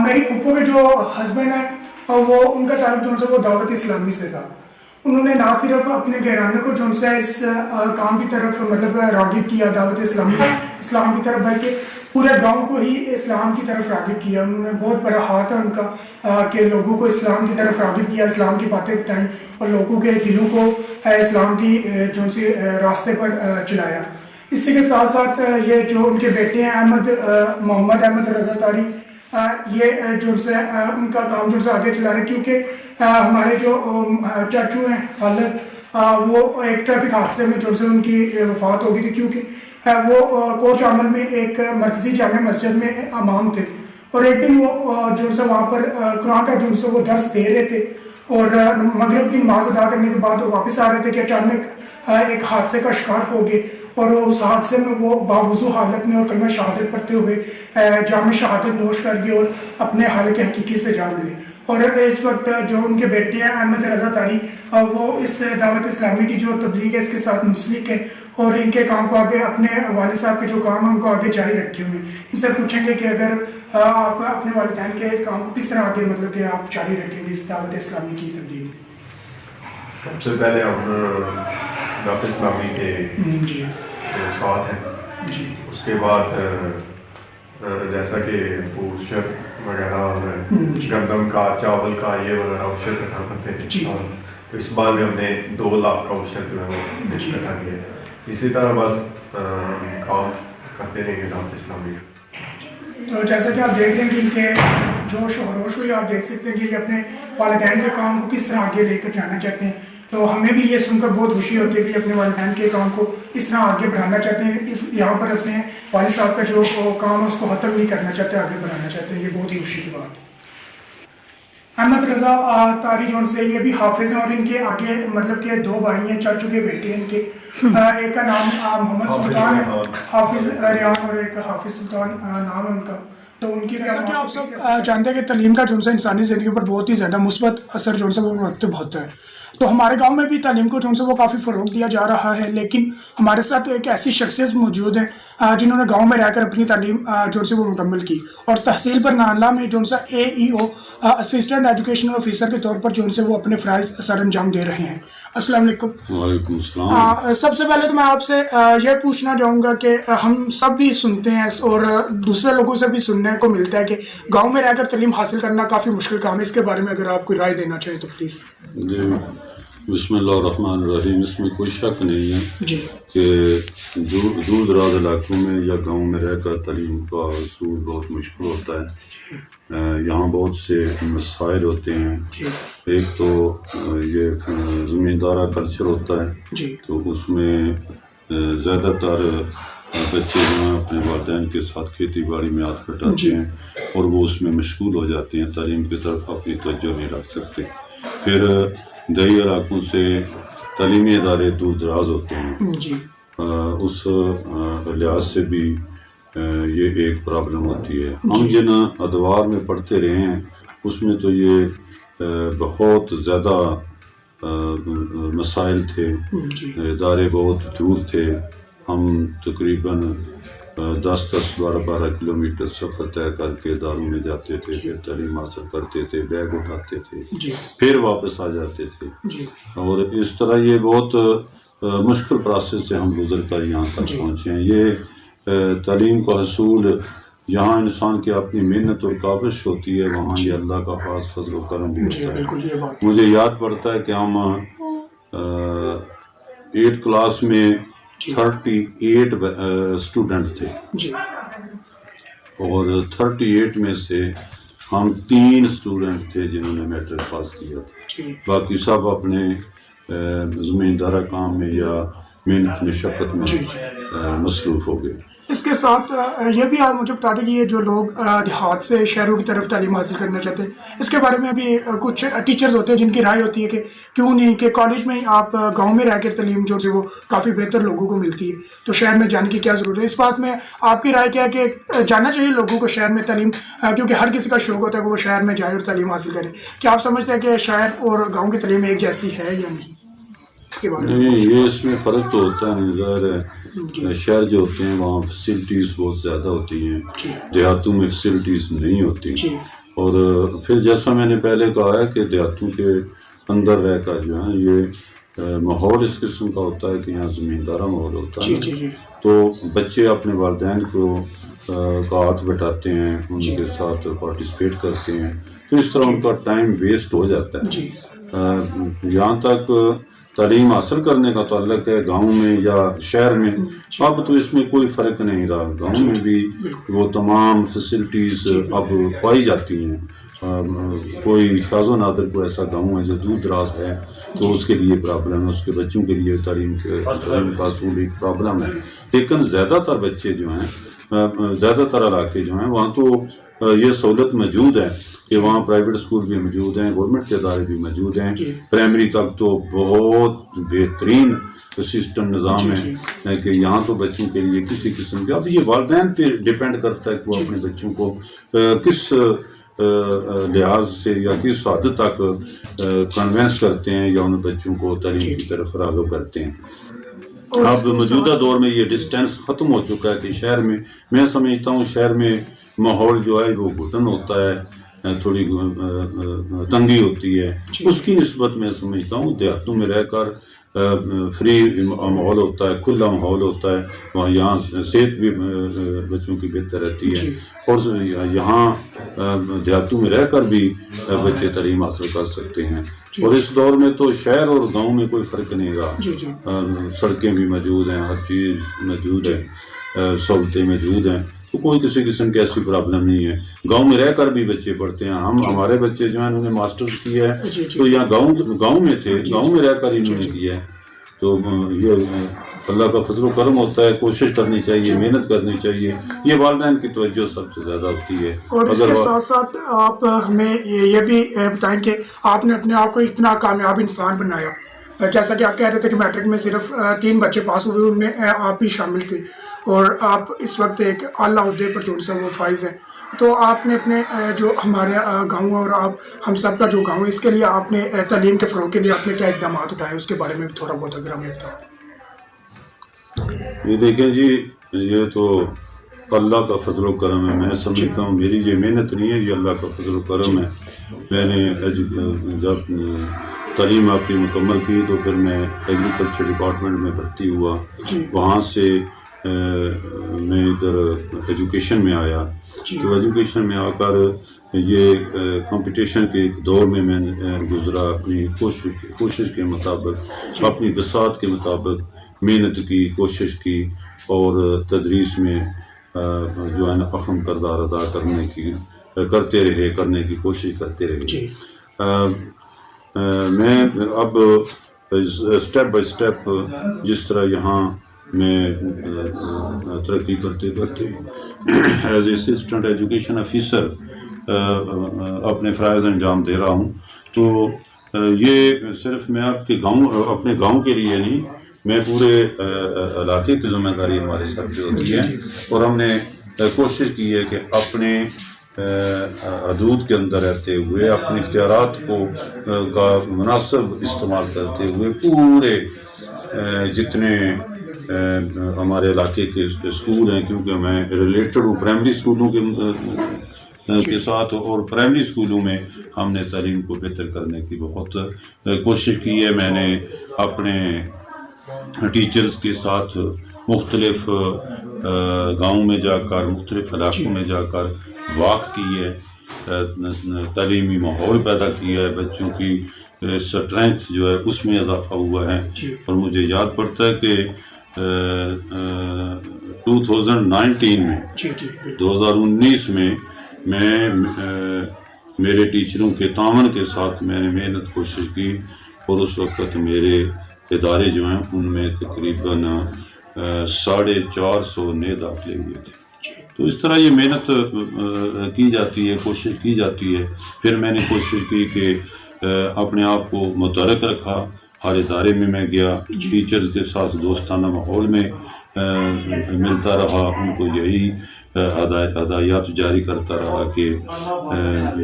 मेरी फूफो के जो हस्बैंड है वो उनका ताल्लुक जो है वो दावत इस्लामी से था। उन्होंने ना सिर्फ अपने घराने को जो है इस काम की तरफ मतलब रागिब किया दावत इस्लाम की तरफ, बल्कि पूरे गांव को ही इस्लाम की तरफ रागिब किया। उन्होंने बहुत बड़ा हाथ है उनका कि लोगों को इस्लाम की तरफ रागिब किया, इस्लाम की बातें बताई और लोगों के दिलों को इस्लाम की जो सी रास्ते पर चलाया। इसी के साथ साथ ये जो उनके बेटे हैं मोहम्मद अहमद रजा तारी, ये जो से उनका काम जो से आगे चला रहे हैं, क्योंकि हमारे जो चाचू हैं हालत वो एक ट्रैफिक हादसे में जो से उनकी वफात हो गई थी, क्योंकि वो कोच अमल में एक मरकजी जामे मस्जिद में इमाम थे और एक दिन वो जो से वहाँ पर कुरान का जो से वो दर्स दे रहे थे और मगरिब की नमाज अदा करने के बाद वो वापस आ रहे थे कि अचानक एक हादसे का शिकार हो गए और उस हादसे में वो बावजू हालत में और कलमा शहादत पढ़ते हुए जाम शहादत नोश कर गए और अपने हाल के हकीकी से जा मिले। और इस वक्त जो उनके बेटे हैं अहमद रजा तारी, वो इस दावत इस्लामी की जो तबलीग है इसके साथ मुंसलिक है और इनके काम को आगे अपने वालिद साहब के जो काम है उनको आगे जारी रखे हुए हैं। इनसे पूछेंगे कि अगर आप अपने वालिदैन के काम को किस तरह आगे मतलब कि आप जारी रखेंगे इस दावत इस्लामी की तबलीग में? सबसे पहले हम दावत इस्लामी के जी जो साथ हैं जी, उसके बाद जैसा कि पोषक वगैरह और गंदम का चावल का ये वगैरह औषध इकट्ठा करते थे, जी। तो इस बार भी हमने 2 लाख का औषध जो है वो इकट्ठा किया। इसी तरह बस काम करते रहेंगे दावत इस्लामी। तो जैसा कि आप देख रहे हैं कि इनके जोश और होश को ही आप देख सकते हैं कि ये अपने वालिदैन के काम को किस तरह आगे लेकर जाना चाहते हैं। तो हमें भी ये सुनकर बहुत खुशी होती है कि अपने वालिदैन के काम को इस तरह आगे बढ़ाना चाहते हैं। इस यहाँ पर अपने वालिद साहब का जो काम है उसको ख़त्म नहीं करना चाहते, आगे बढ़ाना चाहते हैं। ये बहुत ही खुशी की बात है। अहमद रजा तारी जोन से ये भी हाफिज़ हैं और इनके आगे मतलब कि 2 भाई हैं, चाचू के बेटे हैं इनके। एक का नाम मोहम्मद सुल्तान है, हाफिज़ रियान, और एक हाफिज़ सुल्तान नाम है उनका। तो उनकी जैसा कि आप सब जानते हैं कि तालीम का जो है इंसानी ज़िंदगी पर बहुत ही ज़्यादा मुस्बत असर जो है वो मरतब होता है। तो हमारे गांव में भी तालीम को जो है वो काफ़ी फ़रोग दिया जा रहा है, लेकिन हमारे साथ एक ऐसी शख्सियत मौजूद है जिन्होंने गांव में रहकर अपनी तालीम जो है वो मुकम्मल की और तहसील बरनाला में जो है AEO असिस्टेंट एजुकेशनल ऑफिसर के तौर पर जो है वो अपने फ़राइज़ सर अंजाम दे रहे हैं। अस्सलाम वालेकुम। वालेकुम अस्सलाम। सबसे पहले तो मैं आपसे यह पूछना चाहूँगा कि हम सब भी सुनते हैं और दूसरे लोगों से भी सुनने को मिलता है कि गाँव में रहकर तालीम हासिल करना काफ़ी मुश्किल काम है। इसके बारे में अगर आप कोई राय देना चाहें तो प्लीज़। जी, बिस्मिल्लाहिर्रहमानिर्रहीम। इसमें कोई शक नहीं है जी कि दूर दराज इलाकों में या गांव में रहकर तालीम का हसूल बहुत मुश्किल होता है। यहाँ बहुत से मसाइल होते हैं। एक तो ये ज़मींदारा कल्चर होता है, तो उसमें ज़्यादातर बच्चे जो हैं अपने वालिदैन के साथ खेती बाड़ी में हाथ बटाते हैं और वो उसमें मशगूल हो जाते हैं, तालीम की तरफ अपनी तवज्जो नहीं रख सकते। फिर दही इलाकों से तालीमी इदारे दूर दराज होते हैं जी। उस लिहाज से भी ये एक प्रॉब्लम होती है। हम जिन अदवार में पढ़ते रहे हैं उसमें तो ये बहुत ज़्यादा मसाइल थे, इदारे बहुत दूर थे। हम तकरीबन 10-10, 12-12 किलोमीटर सफ़र तय करके इदारों में जाते थे, फिर तालीम हासिल करते थे, बैग उठाते थे, फिर वापस आ जाते थे। और इस तरह ये बहुत मुश्किल प्रोसेस से हम गुजर कर यहाँ तक पहुँचे हैं। ये तालीम का हसूल जहाँ इंसान की अपनी मेहनत और काबिश होती है, वहाँ ये अल्लाह का खास फजल व करम भी होता है। मुझे याद पड़ता है कि हम 8th क्लास में 38 स्टूडेंट थे और 38 में से हम 3 स्टूडेंट थे जिन्होंने मैट्रिक पास किया था। बाकी सब अपने ज़मींदारा काम में या मेहनत मशक्क़त में मसरूफ़ हो गए। इसके साथ ये भी आप मुझे बता दें कि ये जो लोग देहात से शहरों की तरफ तालीम हासिल करना चाहते हैं, इसके बारे में भी कुछ टीचर्स होते हैं जिनकी राय होती है कि क्यों नहीं कि कॉलेज में ही आप गांव में रहकर तालीम जो है वो काफ़ी बेहतर लोगों को मिलती है, तो शहर में जाने की क्या ज़रूरत है। इस बात में आपकी राय क्या है कि जाना चाहिए लोगों को शहर में तालीम, क्योंकि हर किसी का शौक होता है कि वो शहर में जाए और तालीम हासिल करे। क्या आप समझते हैं कि शहर और गाँव की तालीम एक जैसी है या नहीं? इसके बारे में नहीं, ये इसमें फ़र्क तो होता है। ज़ाहिर है शहर जो होते हैं वहाँ फैसिलिटीज़ बहुत ज़्यादा होती हैं, देहातों में फैसिलिटीज़ नहीं होती। और फिर जैसा मैंने पहले कहा है कि देहातों के अंदर रहकर जो है ये माहौल इस किस्म का होता है कि यहाँ ज़मींदारा माहौल होता है, तो बच्चे अपने वालिदैन को का हाथ बटाते हैं, उनके साथ पार्टिसिपेट करते हैं, तो इस तरह उनका टाइम वेस्ट हो जाता है। यहाँ तक तालीम हासिल करने का ताल्लुक है गांव में या शहर में, अब तो इसमें कोई फ़र्क नहीं रहा। गांव में भी वो तमाम फैसिलिटीज़ अब पाई जाती हैं। कोई शाज़ो नादर को ऐसा गांव है जो दूर दराज है तो उसके लिए प्रॉब्लम है, उसके बच्चों के लिए तालीम का असूल एक प्रॉब्लम है। लेकिन ज़्यादातर बच्चे जो हैं, ज़्यादातर इलाके जो हैं वहाँ तो ये सहूलत मौजूद है कि वहाँ प्राइवेट स्कूल भी मौजूद हैं, गवर्नमेंट के इदारे भी मौजूद हैं। प्राइमरी तक तो बहुत बेहतरीन सिस्टम निज़ाम है कि यहाँ तो बच्चों के लिए किसी किस्म के, अब ये वालिदैन पे डिपेंड करता है कि वो अपने बच्चों को किस लिहाज से या किस हद तक कन्वेंस करते हैं या उन बच्चों को तालीम की तरफ राग़िब करते हैं। अब मौजूदा दौर में ये डिस्टेंस ख़त्म हो चुका है कि शहर में, मैं समझता हूँ शहर में माहौल जो है वो घुटन होता है, थोड़ी तंगी होती है, उसकी निस्बत मैं समझता हूँ देहातों में रहकर फ्री माहौल होता है, खुला माहौल होता है, वहाँ यहाँ सेहत भी बच्चों की बेहतर रहती है और यहाँ देहातों में रहकर भी बच्चे तालीम हासिल कर सकते हैं। और इस दौर में तो शहर और गांव में कोई फ़र्क नहीं रहा, सड़कें भी मौजूद हैं, हर चीज़ मौजूद है, सहूलतें मौजूद हैं, तो कोई किसी किस्म की ऐसी प्रॉब्लम नहीं है। गांव में रहकर भी बच्चे पढ़ते हैं। हमारे बच्चे जो हैं उन्होंने मास्टर्स किया है तो यहाँ गांव में थे, गांव में रहकर इन्होंने किया है। तो ये अल्लाह का फजल करम होता है, कोशिश करनी चाहिए, मेहनत करनी चाहिए, ये वालिदैन की तवज्जो सबसे ज़्यादा होती है। और इसके साथ साथ आप हमें ये भी बताएं कि आपने अपने आप को इतना कामयाब इंसान बनाया, जैसा कि आप कह रहे थे कि मैट्रिक में सिर्फ 3 बच्चे पास हुए, उनमें आप भी शामिल थे और आप इस वक्त एक आला उहदे पर जो सा वो फाइज है, तो आपने अपने जो हमारे गाँव और आप हम सब का जो गाँव है इसके लिए आपने तालीम के फ़रोग़ के लिए आपने क्या इक़दाम उठाए, उसके बारे में भी थोड़ा बहुत अगर हमें बताओ। ये देखें जी, ये तो अल्लाह का फजल करम है। मैं समझता हूँ मेरी ये मेहनत नहीं है, ये अल्लाह का फजल करम है। मैंने जब तालीम अपनी मुकम्मल की तो फिर मैं एग्रीकल्चर डिपार्टमेंट में भर्ती हुआ, वहाँ से मैं इधर एजुकेशन में आया। तो एजुकेशन में आकर ये कंपटीशन के दौर में मैंने गुज़रा, अपनी कोशिश के मुताबिक, अपनी बसात के मुताबिक मेहनत की, कोशिश की और तदरीस में जो है ना अहम किरदार अदा करने की कोशिश करते रहे। मैं अब स्टेप बाय स्टेप जिस तरह यहाँ मैं तरक्की करते करते एज असिस्टेंट एजुकेशन ऑफिसर अपने फ़राइज़ अंजाम दे रहा हूँ, तो ये सिर्फ मैं अपने गांव के लिए नहीं, मैं पूरे इलाके की जिम्मेदारी हमारे सर पे होती है। और हमने कोशिश की है कि अपने हदूद के अंदर रहते हुए अपने इख्तियारात को का मुनासिब इस्तेमाल करते हुए पूरे जितने हमारे इलाके के स्कूल हैं, क्योंकि मैं रिलेटेड हूँ प्राइमरी स्कूलों के साथ, और प्राइमरी स्कूलों में हमने तालीम को बेहतर करने की बहुत कोशिश की है। मैंने अपने टीचर्स के साथ मुख्तलिफ गाँव में जाकर, मुख्तलिफ इलाकों में जाकर वाक की है, तालीमी माहौल पैदा किया है, बच्चों की स्ट्रेंथ जो है उसमें इजाफा हुआ है। और मुझे याद पड़ता है कि 2019 में मैं मेरे टीचरों के तामन के साथ मैंने मेहनत कोशिश की, और उस वक्त मेरे इदारे जो हैं उनमें तकरीबन 450 नए दाखिले हुए थे। तो इस तरह ये मेहनत की जाती है, कोशिश की जाती है। फिर मैंने कोशिश की कि अपने आप को मुतहरक रखा, हर इदारे में मैं गया, टीचर्स के साथ दोस्ताना माहौल में मिलता रहा, उनको यही हदायत जारी करता रहा कि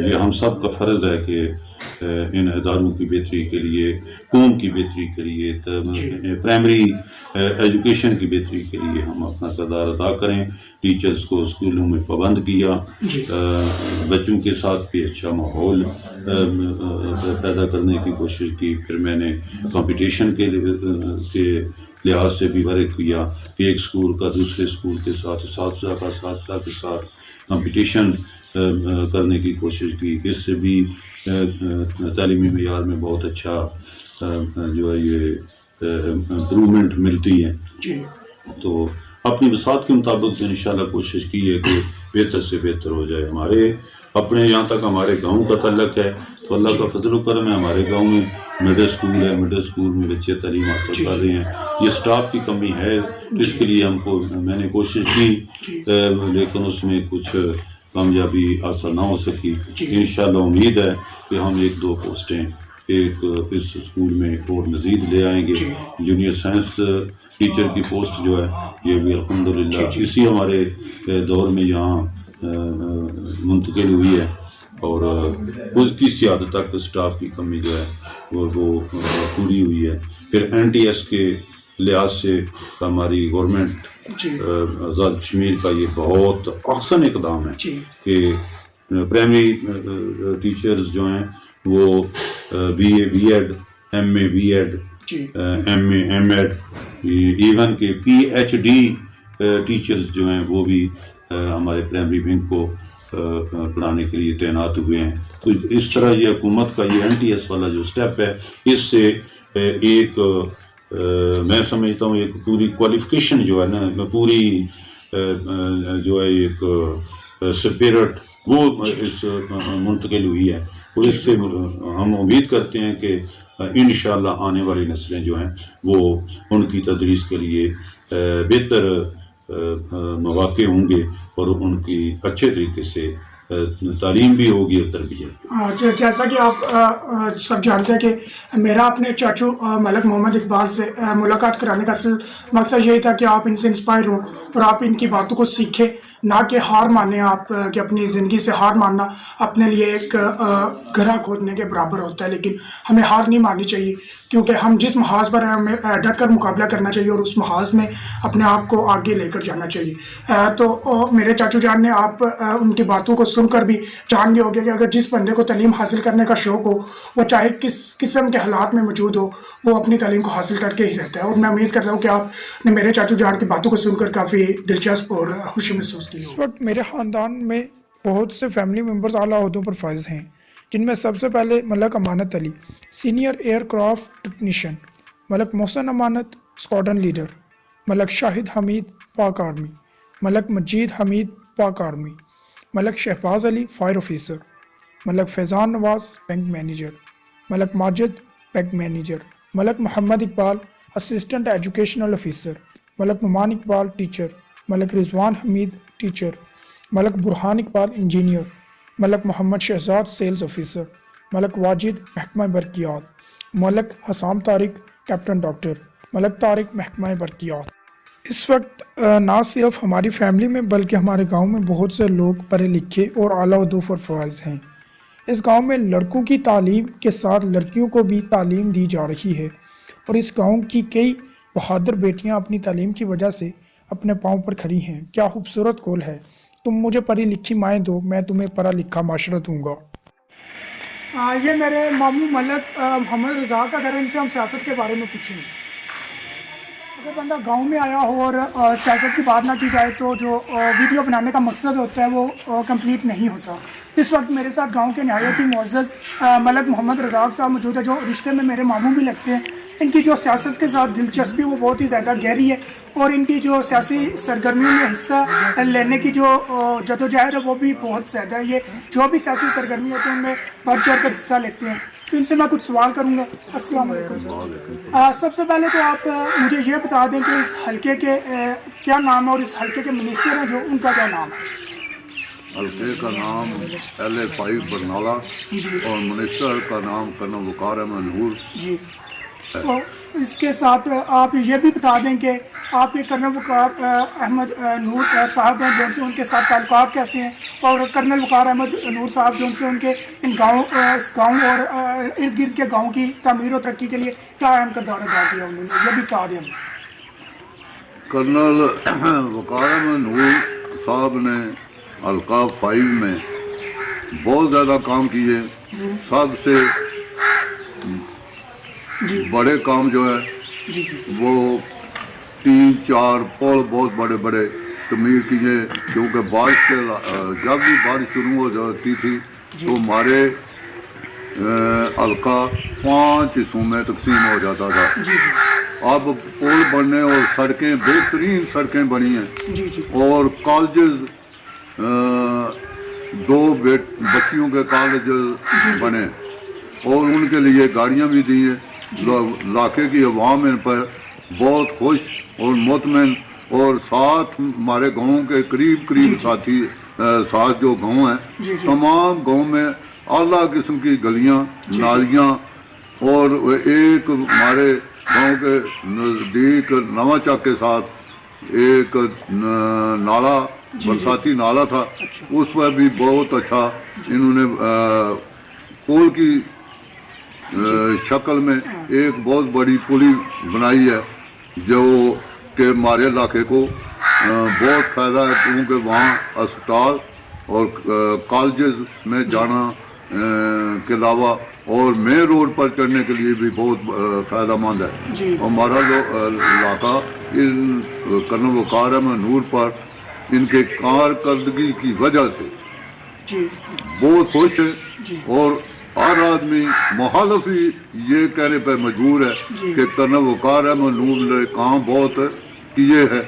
ये हम सब का फ़र्ज़ है कि इन इदारों की बेहतरी के लिए, कौम की बेहतरी के लिए, प्राइमरी एजुकेशन की बेहतरी के लिए हम अपना किरदार अदा करें। टीचर्स को स्कूलों में पाबंद किया, बच्चों के साथ भी अच्छा माहौल पैदा करने की कोशिश की। फिर मैंने कंपटीशन के लिहाज से भी वर्क किया कि एक स्कूल का दूसरे स्कूल के साथ, साथ के साथ कंपटीशन करने की कोशिश की। इससे भी तालीमी मेयार में बहुत अच्छा जो है ये इम्प्रूवमेंट मिलती है। तो अपनी वसात के मुताबिक इंशाल्लाह कोशिश की है कि बेहतर से बेहतर हो जाए। हमारे अपने यहाँ तक हमारे गांव का तल्लक है तो अल्लाह का फजल करम है, हमारे गांव में मिडिल स्कूल है, मिडिल स्कूल में बच्चे तालीम हासिल कर रहे हैं। ये स्टाफ की कमी है, इसके लिए मैंने कोशिश की लेकिन उसमें कुछ कामयाबी हासिल ना हो सकी। इंशाल्लाह उम्मीद है कि हम 1-2 पोस्टें एक इस स्कूल में और मज़ीद ले आएंगे। जूनियर साइंस टीचर की पोस्ट जो है ये भी अल्हम्दुलिल्लाह इसी हमारे दौर में यहाँ मुंतकिल हुई है और उसकी हद तक स्टाफ की कमी जो है वो पूरी हुई है। फिर NTS के लिहाज से हमारी गवर्नमेंट आज़ाद कश्मीर का ये बहुत अहसन इकदाम है कि प्राइमरी टीचर्स जो हैं वो BA B.Ed, MA B.Ed, MA M.Ed, even के PhD टीचर्स जो हैं वो भी हमारे प्राइमरी विंग को पढ़ाने के लिए तैनात हुए हैं। तो इस तरह ये हुकूमत का ये NTS वाला जो स्टेप है, इससे एक मैं समझता हूँ एक पूरी क्वालिफिकेशन जो है ना, पूरी जो है एक स्पिरिट वो इस मुंतकिल हुई है। और इससे हम उम्मीद करते हैं कि इंशाअल्लाह आने वाली नस्लें जो हैं वो उनकी तदरीस के लिए बेहतर मौके होंगे और उनकी अच्छे तरीके से तालीम भी होगी और तरबियत। जैसा कि आप सब जानते हैं कि मेरा अपने चाचू मलक मोहम्मद इकबाल से मुलाकात कराने का असल मकसद यही था कि आप इनसे इंस्पायर हों और आप इनकी बातों को सीखें, ना कि हार माने आप कि अपनी ज़िंदगी से हार मानना अपने लिए एक गहरा खोदने के बराबर होता है। लेकिन हमें हार नहीं माननी चाहिए क्योंकि हम जिस महाज पर हैं हमें डट कर मुकाबला करना चाहिए और उस महाज में अपने आप को आगे लेकर जाना चाहिए। तो मेरे चाचू जान ने आप उनकी बातों को सुनकर भी जान लिया होगा कि अगर जिस बंदे को तालीम हासिल करने का शौक़ हो वो चाहे किस किस्म के हालात में मौजूद हो वो अपनी तालीम को हासिल करके ही रहता है। और मैं उम्मीद करता हूँ कि आपने मेरे चाचू जान की बातों को सुनकर काफ़ी दिलचस्प और खुशी महसूस की। इस वक्त मेरे ख़ानदान में बहुत से फैमिली मेम्बर्स आला ओहदों पर फाइज हैं, जिनमें सबसे पहले Malak Amanat Ali senior aircraft technician, Malak Mohsin Amanat squadron leader, Malak Shahid Hameed Pak army, Malak Majid Hameed Pak army, Malak Shahbaz Ali fire officer, Malak Faizan Nawaz bank manager, Malak Majid bank manager, Malak Mohammad Iqbal assistant educational officer, Malak Noman Iqbal teacher, Malak Rizwan Hameed teacher, Malak Burhan Iqbal engineer, Malak Mohammad Shahzad sales officer, Malak Wajid महकमा बरकियात, मलक हसाम तारिक कैप्टन डॉक्टर, मलक तारिक महकमा बरकियात। इस वक्त ना सिर्फ हमारी फैमिली में बल्कि हमारे गांव में बहुत से लोग पढ़े लिखे और आला उहदों पर फाइज हैं। इस गांव में लड़कों की तालीम के साथ लड़कियों को भी तालीम दी जा रही है और इस गांव की कई बहादुर बेटियां अपनी तालीम की वजह से अपने पाँव पर खड़ी हैं। क्या खूबसूरत कौल है, तुम मुझे पढ़ी लिखी माएँ दो, मैं तुम्हें पढ़ा लिखा माशरा दूँगा। ये मेरे मामू मलक मोहम्मद रज़ा का घर है, इनसे हम सियासत के बारे में पूछेंगे। अगर बंदा गांव में आया हो और सियासत की बात ना की जाए तो जो वीडियो बनाने का मकसद होता है वो कंप्लीट नहीं होता। इस वक्त मेरे साथ गांव के नहायत ही मुअज़्ज़ज़ मलक मोहम्मद रज़ाक साहब मौजूद है, जो रिश्ते में मेरे मामू भी लगते हैं। इनकी जो सियासत के साथ दिलचस्पी वो बहुत ही ज़्यादा गहरी है और इनकी जो सियासी सरगर्मियों में हिस्सा लेने की जो जदोजहद है वो भी बहुत ज़्यादा है। ये जो भी सियासी सरगर्मी होती है उनमें बढ़ चढ़ कर हिस्सा लेते हैं। तो इनसे मैं कुछ सवाल करूँगा। अस्सलाम वालेकुम। सबसे पहले तो आप मुझे ये बता दें कि इस हलके के क्या नाम है और इस हलके के मिनिस्टर हैं जो उनका क्या नाम है? हल्के का नाम LA5 बरनाला और मिनिस्टर का नाम कर्नल वकार अहमद नूर जी। तो इसके साथ आप ये भी बता दें कि आपके कर्नल वकार अहमद नूर साहब हैं जो उनसे उनके साथ ताल्लुकात कैसे हैं, और कर्नल वकार अहमद नूर साहब जो उनसे उनके इन गाँव और इर्द गिर्द के गाँव की तमीर और तरक्की के लिए क्या अहम किरदार अदा किया उन्होंने, ये भी बता दें हमें। कर्नल वकार अहमद नूर साहब ने हल्का 5 में बहुत ज़्यादा काम किए। सबसे बड़े काम जो है वो 3-4 पुल बहुत बड़े बड़े तमीर किए, क्योंकि बारिश के जब भी बारिश शुरू हो जाती थी तो हमारे हल्का 5 हिस्सों में तकसीम हो जाता था। अब पुल बनने और सड़कें, बेहतरीन सड़कें बनी हैं और कॉलेज 2 बच्चियों के कॉलेज बने और उनके लिए गाड़ियाँ भी दी हैं। इलाके की अवाम इन पर बहुत खुश और मुतमिन, और साथ हमारे गाँव के करीब साथ जो गाँव हैं तमाम गाँव में आला किस्म की गलियाँ नालियाँ, और एक हमारे गांव के नज़दीक नवाचक के साथ एक नाला, बरसाती नाला था, उस पर भी बहुत अच्छा इन्होंने पुल की शक्ल में एक बहुत बड़ी पुली बनाई है, जो कि हमारे इलाके को बहुत फ़ायदा है, क्योंकि वहाँ अस्पताल और कॉलेज में जाना के अलावा और मेन रोड पर चढ़ने के लिए भी बहुत फ़ायदेमंद है। हमारा जो इलाका इन कर्नल वकार अहमद नूर पर इनके कारकर्दगी की वजह से बहुत खुश है, और हर आदमी मुखालफी ये कहने पर मजबूर है कि कर्नल वकार अहमद नूर ने काम बहुत किए हैं,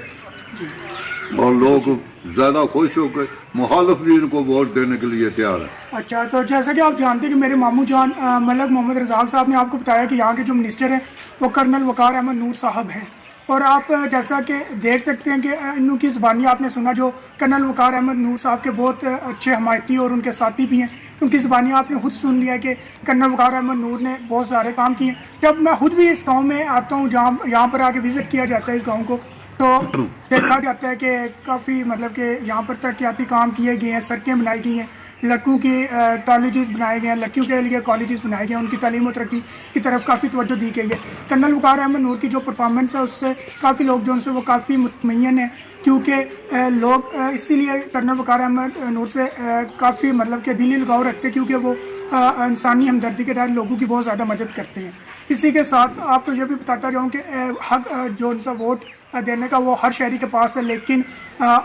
और लोग ज़्यादा खुश होकर मुखालफ भी इनको वोट देने के लिए तैयार है। अच्छा, तो जैसा कि आप जानते हैं कि मेरे मामू जान मलक मोहम्मद रज़ाक साहब ने आपको बताया कि यहाँ के जो मिनिस्टर हैं वो कर्नल वकार अहमद नूर साहब हैं, और आप जैसा कि देख सकते हैं कि इनकी ज़बानी आपने सुना, जो कर्नल वकार अहमद नूर साहब के बहुत अच्छे हमायती और उनके साथी भी हैं, उनकी ज़बानी आपने खुद सुन लिया कि कर्नल वकार अहमद नूर ने बहुत सारे काम किए। जब मैं खुद भी इस गाँव में आता हूँ, जहाँ यहाँ पर आके विज़िट किया जाता है इस गाँव को, तो देखा जाता है कि काफ़ी मतलब कि यहाँ पर तरक्याती काम किए गए हैं, सड़कें बनाई गई हैं, लड़कों की कॉलेजेस बनाए गए हैं, लड़कियों के लिए कॉलेजेस बनाए गए हैं, उनकी तालीम और तरक्की की तरफ काफ़ी तवज्जो दी गई है। कर्नल वकार अहमद नूर की जो परफॉर्मेंस है उससे काफ़ी लोग जो उनसे वो काफ़ी मुतमय्यन है, क्योंकि लोग इसीलिए कर्नल वकार अहमद नूर से काफ़ी मतलब कि दिली लगाव रखते हैं, क्योंकि वो इंसानी हमदर्दी के तहत लोगों की बहुत ज़्यादा मदद करते हैं। इसी के साथ आपको ये भी बताता जाऊँ कि हक जो उनका वोट देने का वो हर शहरी के पास है, लेकिन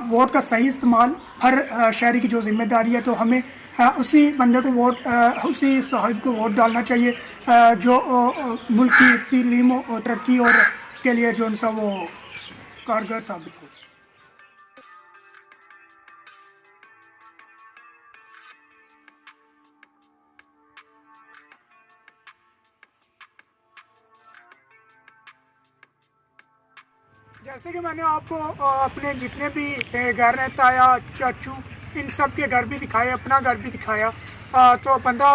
वोट का सही इस्तेमाल हर शहरी की जो जिम्मेदारी है, तो हमें उसी बंदे को वोट, उसी साहिब को वोट डालना चाहिए जो मुल्क की तालीम और तरक्की और के लिए जो उनसा वो कारगर साबित हो। जैसे कि मैंने आपको अपने जितने भी घर रहता या चाचू इन सब के घर भी दिखाए, अपना घर भी दिखाया, तो बंदा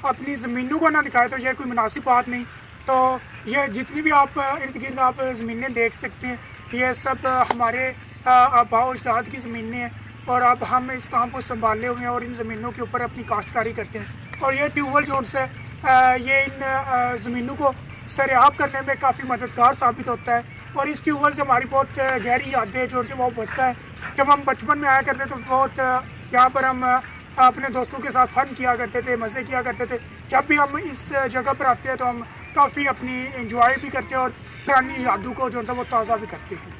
अपनी ज़मीनों को ना दिखाए तो यह कोई मुनासिब बात नहीं। तो ये जितनी भी आप इर्द गिर्द आप ज़मीनें देख सकते हैं, ये सब हमारे आबाओ अजदाद की ज़मीनें हैं, और अब हम इस काम को संभाले हुए हैं और इन ज़मीनों के ऊपर अपनी काश्तकारी करते हैं। और ये ट्यूबवेल जो से ये इन ज़मीनों को सरेआब करने में काफ़ी मददगार साबित होता है, और इस ट्यूबवेल से हमारी बहुत गहरी यादें जो से वो बचता है। जब हम बचपन में आया करते तो बहुत यहाँ पर हम अपने दोस्तों के साथ फ़न किया करते थे, मज़े किया करते थे। जब भी हम इस जगह पर आते हैं तो हम काफ़ी अपनी इंजॉय भी करते हैं और पुरानी यादों को जो है वो ताज़ा भी करते हैं।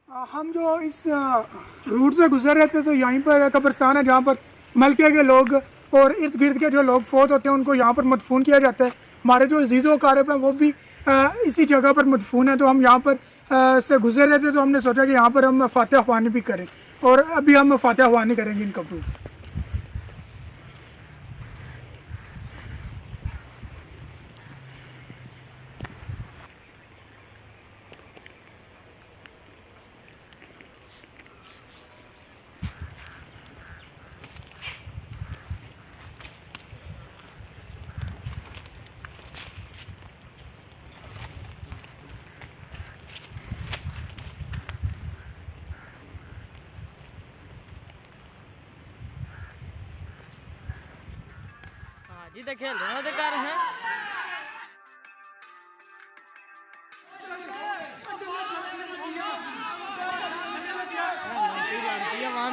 हम जो इस रूट से गुजर रहे थे तो यहीं पर कब्रिस्तान है जहाँ पर मलके के लोग और इर्द गिर्द के जो लोग फोत होते हैं उनको यहाँ पर मदफून किया जाता है। हमारे जो अजीज़ कारब हैं वो भी इसी जगह पर मदफून है। तो हम यहाँ पर से गुजर रहे थे तो हमने सोचा कि यहाँ पर हम फातिहा ख्वानी भी करें और अभी हम फातिहा ख्वानी करेंगे इन कब्रों। जी तो खेल रहे हो कर हैं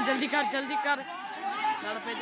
जल्दी कर लड़ पे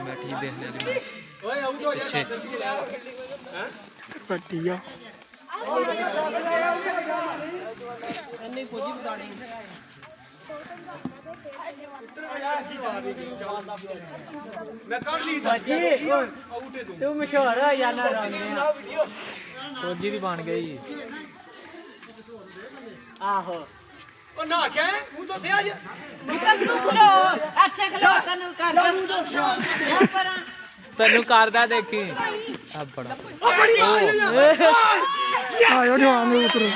बैठी देखने पटिया तू मशहूर हो जाना फौजी भी बन गई आहो तेन करदा देखी आयो जवान उतरो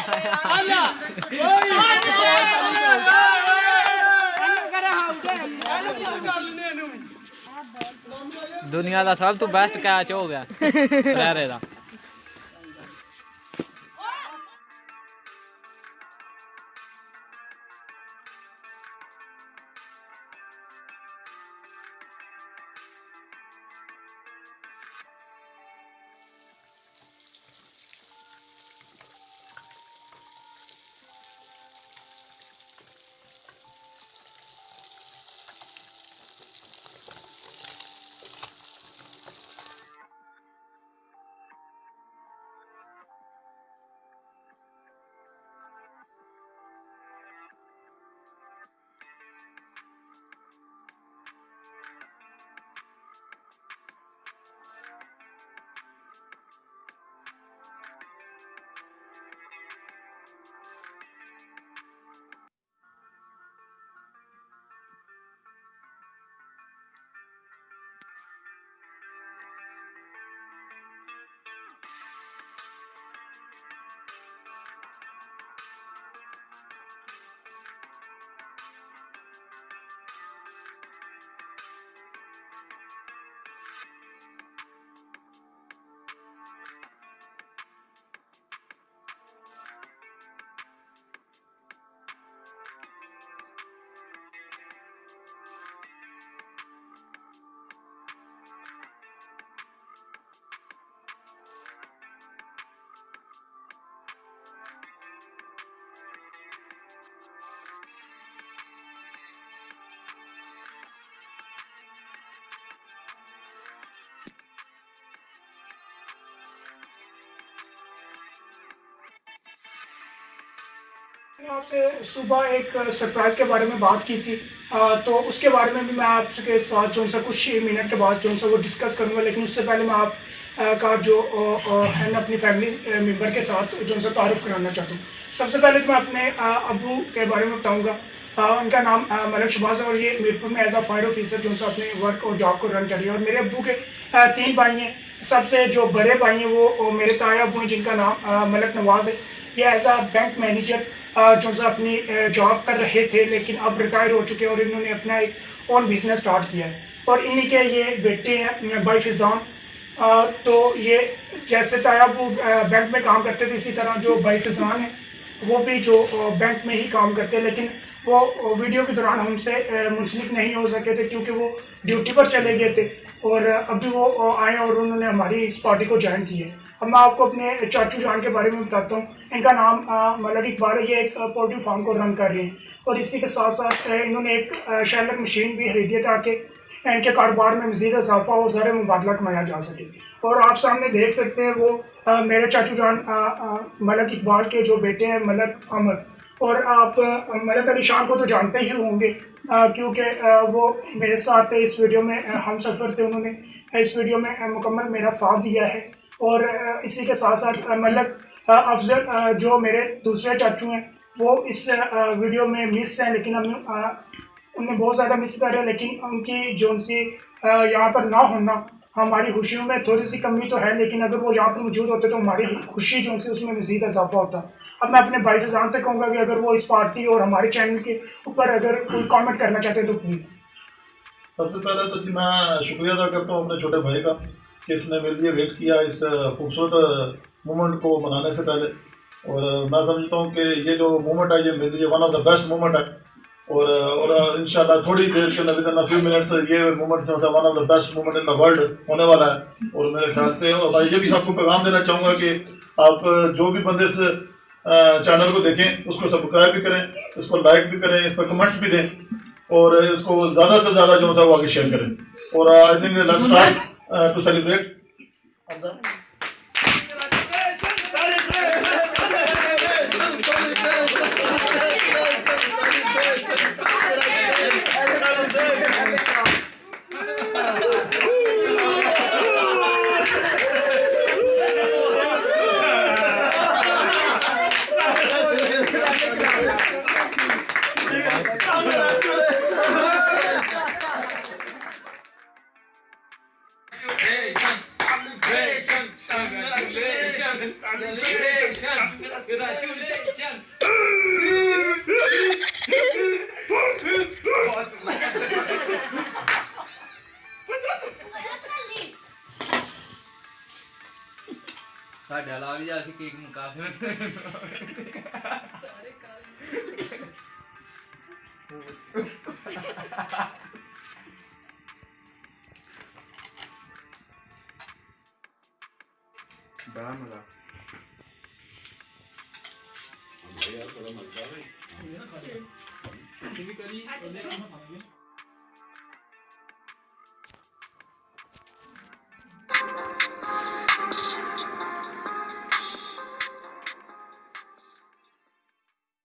दुनिया का सब तो बेस्ट कैच हो गया लहरे का आपसे सुबह एक सरप्राइज के बारे में बात की थी तो उसके बारे में भी मैं आपके साथ जो सा कुछ मिनट के बाद जो सा वो डिस्कस करूँगा। लेकिन उससे पहले मैं आप का जो है ना अपनी फैमिली मेम्बर के साथ जो सा तारुफ कराना चाहता हूँ। सबसे पहले तो मैं अपने अबू के बारे में बताऊँगा। उनका नाम मलिक शहबाज है और ये मीरपुर में एज आ फायर ऑफिसर जो सा अपने वर्क और जॉब को रन कर रही है। और मेरे अब्बू के 3 भाई हैं। सबसे जो बड़े भाई हैं वो मेरे ताया अब्बू हैं जिनका नाम मलिक नवाज़ है। ये एज आ बैंक मैनेजर जो सा अपनी जॉब कर रहे थे, लेकिन अब रिटायर हो चुके हैं और इन्होंने अपना एक ओन बिजनेस स्टार्ट किया है। और इन्हीं के ये बेटे हैं भाई फिजान। तो ये जैसे ताया अब्बू बैंक में काम करते थे, इसी तरह जो भाई फिजान है वो भी जो बैंक में ही काम करते हैं। लेकिन वो वीडियो के दौरान हमसे मुंसलिक नहीं हो सके थे क्योंकि वो ड्यूटी पर चले गए थे। और अभी वो आए और उन्होंने हमारी इस पार्टी को ज्वाइन की है। अब मैं आपको अपने चाचू जान के बारे में बताता हूँ। इनका नाम मलिक इकबाल है। ये एक पोल्ट्री फार्म को रन कर रहे हैं और इसी के साथ साथ इन्होंने एक शैलर मशीन भी खरीदी है ताकि इनके कारोबार में मज़ीद इजाफा हो, ज़र मुबादला कमाया जा सके। और आप सामने देख सकते हैं वो मेरे चाचू जान मलिक इकबाल के जो बेटे हैं मलिक अमर। और आप मलिक अली शान को तो जानते ही होंगे क्योंकि वो मेरे साथ इस वीडियो में हम सफ़र थे। उन्होंने इस वीडियो में मुकम्मल मेरा साथ दिया है। और इसी के साथ साथ मलिक अफजल जो मेरे दूसरे चाचू हैं वो इस वीडियो में मिस हैं, लेकिन हम उन्हें बहुत ज़्यादा मिस कर रहे हैं। लेकिन उनकी जो उनसे यहाँ पर ना होना हमारी खुशियों में थोड़ी सी कमी तो है, लेकिन अगर वो यहाँ पर मौजूद होते तो हमारी खुशी जो उनसे उसमें मज़ीद इजाफा होता। अब मैं अपने भाई फैजान से कहूँगा कि अगर वो इस पार्टी और हमारे चैनल के ऊपर अगर कोई कमेंट करना चाहते हैं तो प्लीज़। सबसे पहले तो जी मैं शुक्रिया अदा करता हूँ अपने छोटे भाई का कि इसने मेरे लिए वेट किया इस खूबसूरत मोमेंट को मनाने से पहले। और मैं समझता हूँ कि ये जो मोमेंट है ये मेरे लिए one of the best moment है। और इंशाल्लाह थोड़ी देर के विदिन फ्यू मिनट्स ये मोमेंट जो है one of the best moment in the world होने वाला है। और मेरे ख्याल से और मैं ये भी सबको पैगाम देना चाहूँगा कि आप जो भी बंदे इस चैनल को देखें उसको सब्सक्राइब भी करें, इसको लाइक भी करें, इस पर कमेंट्स भी दें और इसको ज़्यादा से ज़्यादा जो है वो आगे शेयर करें। और I think let's start to celebrate. साढ़े ला भी जा केक मुका बड़ा मजा यार, बड़ा मजा है।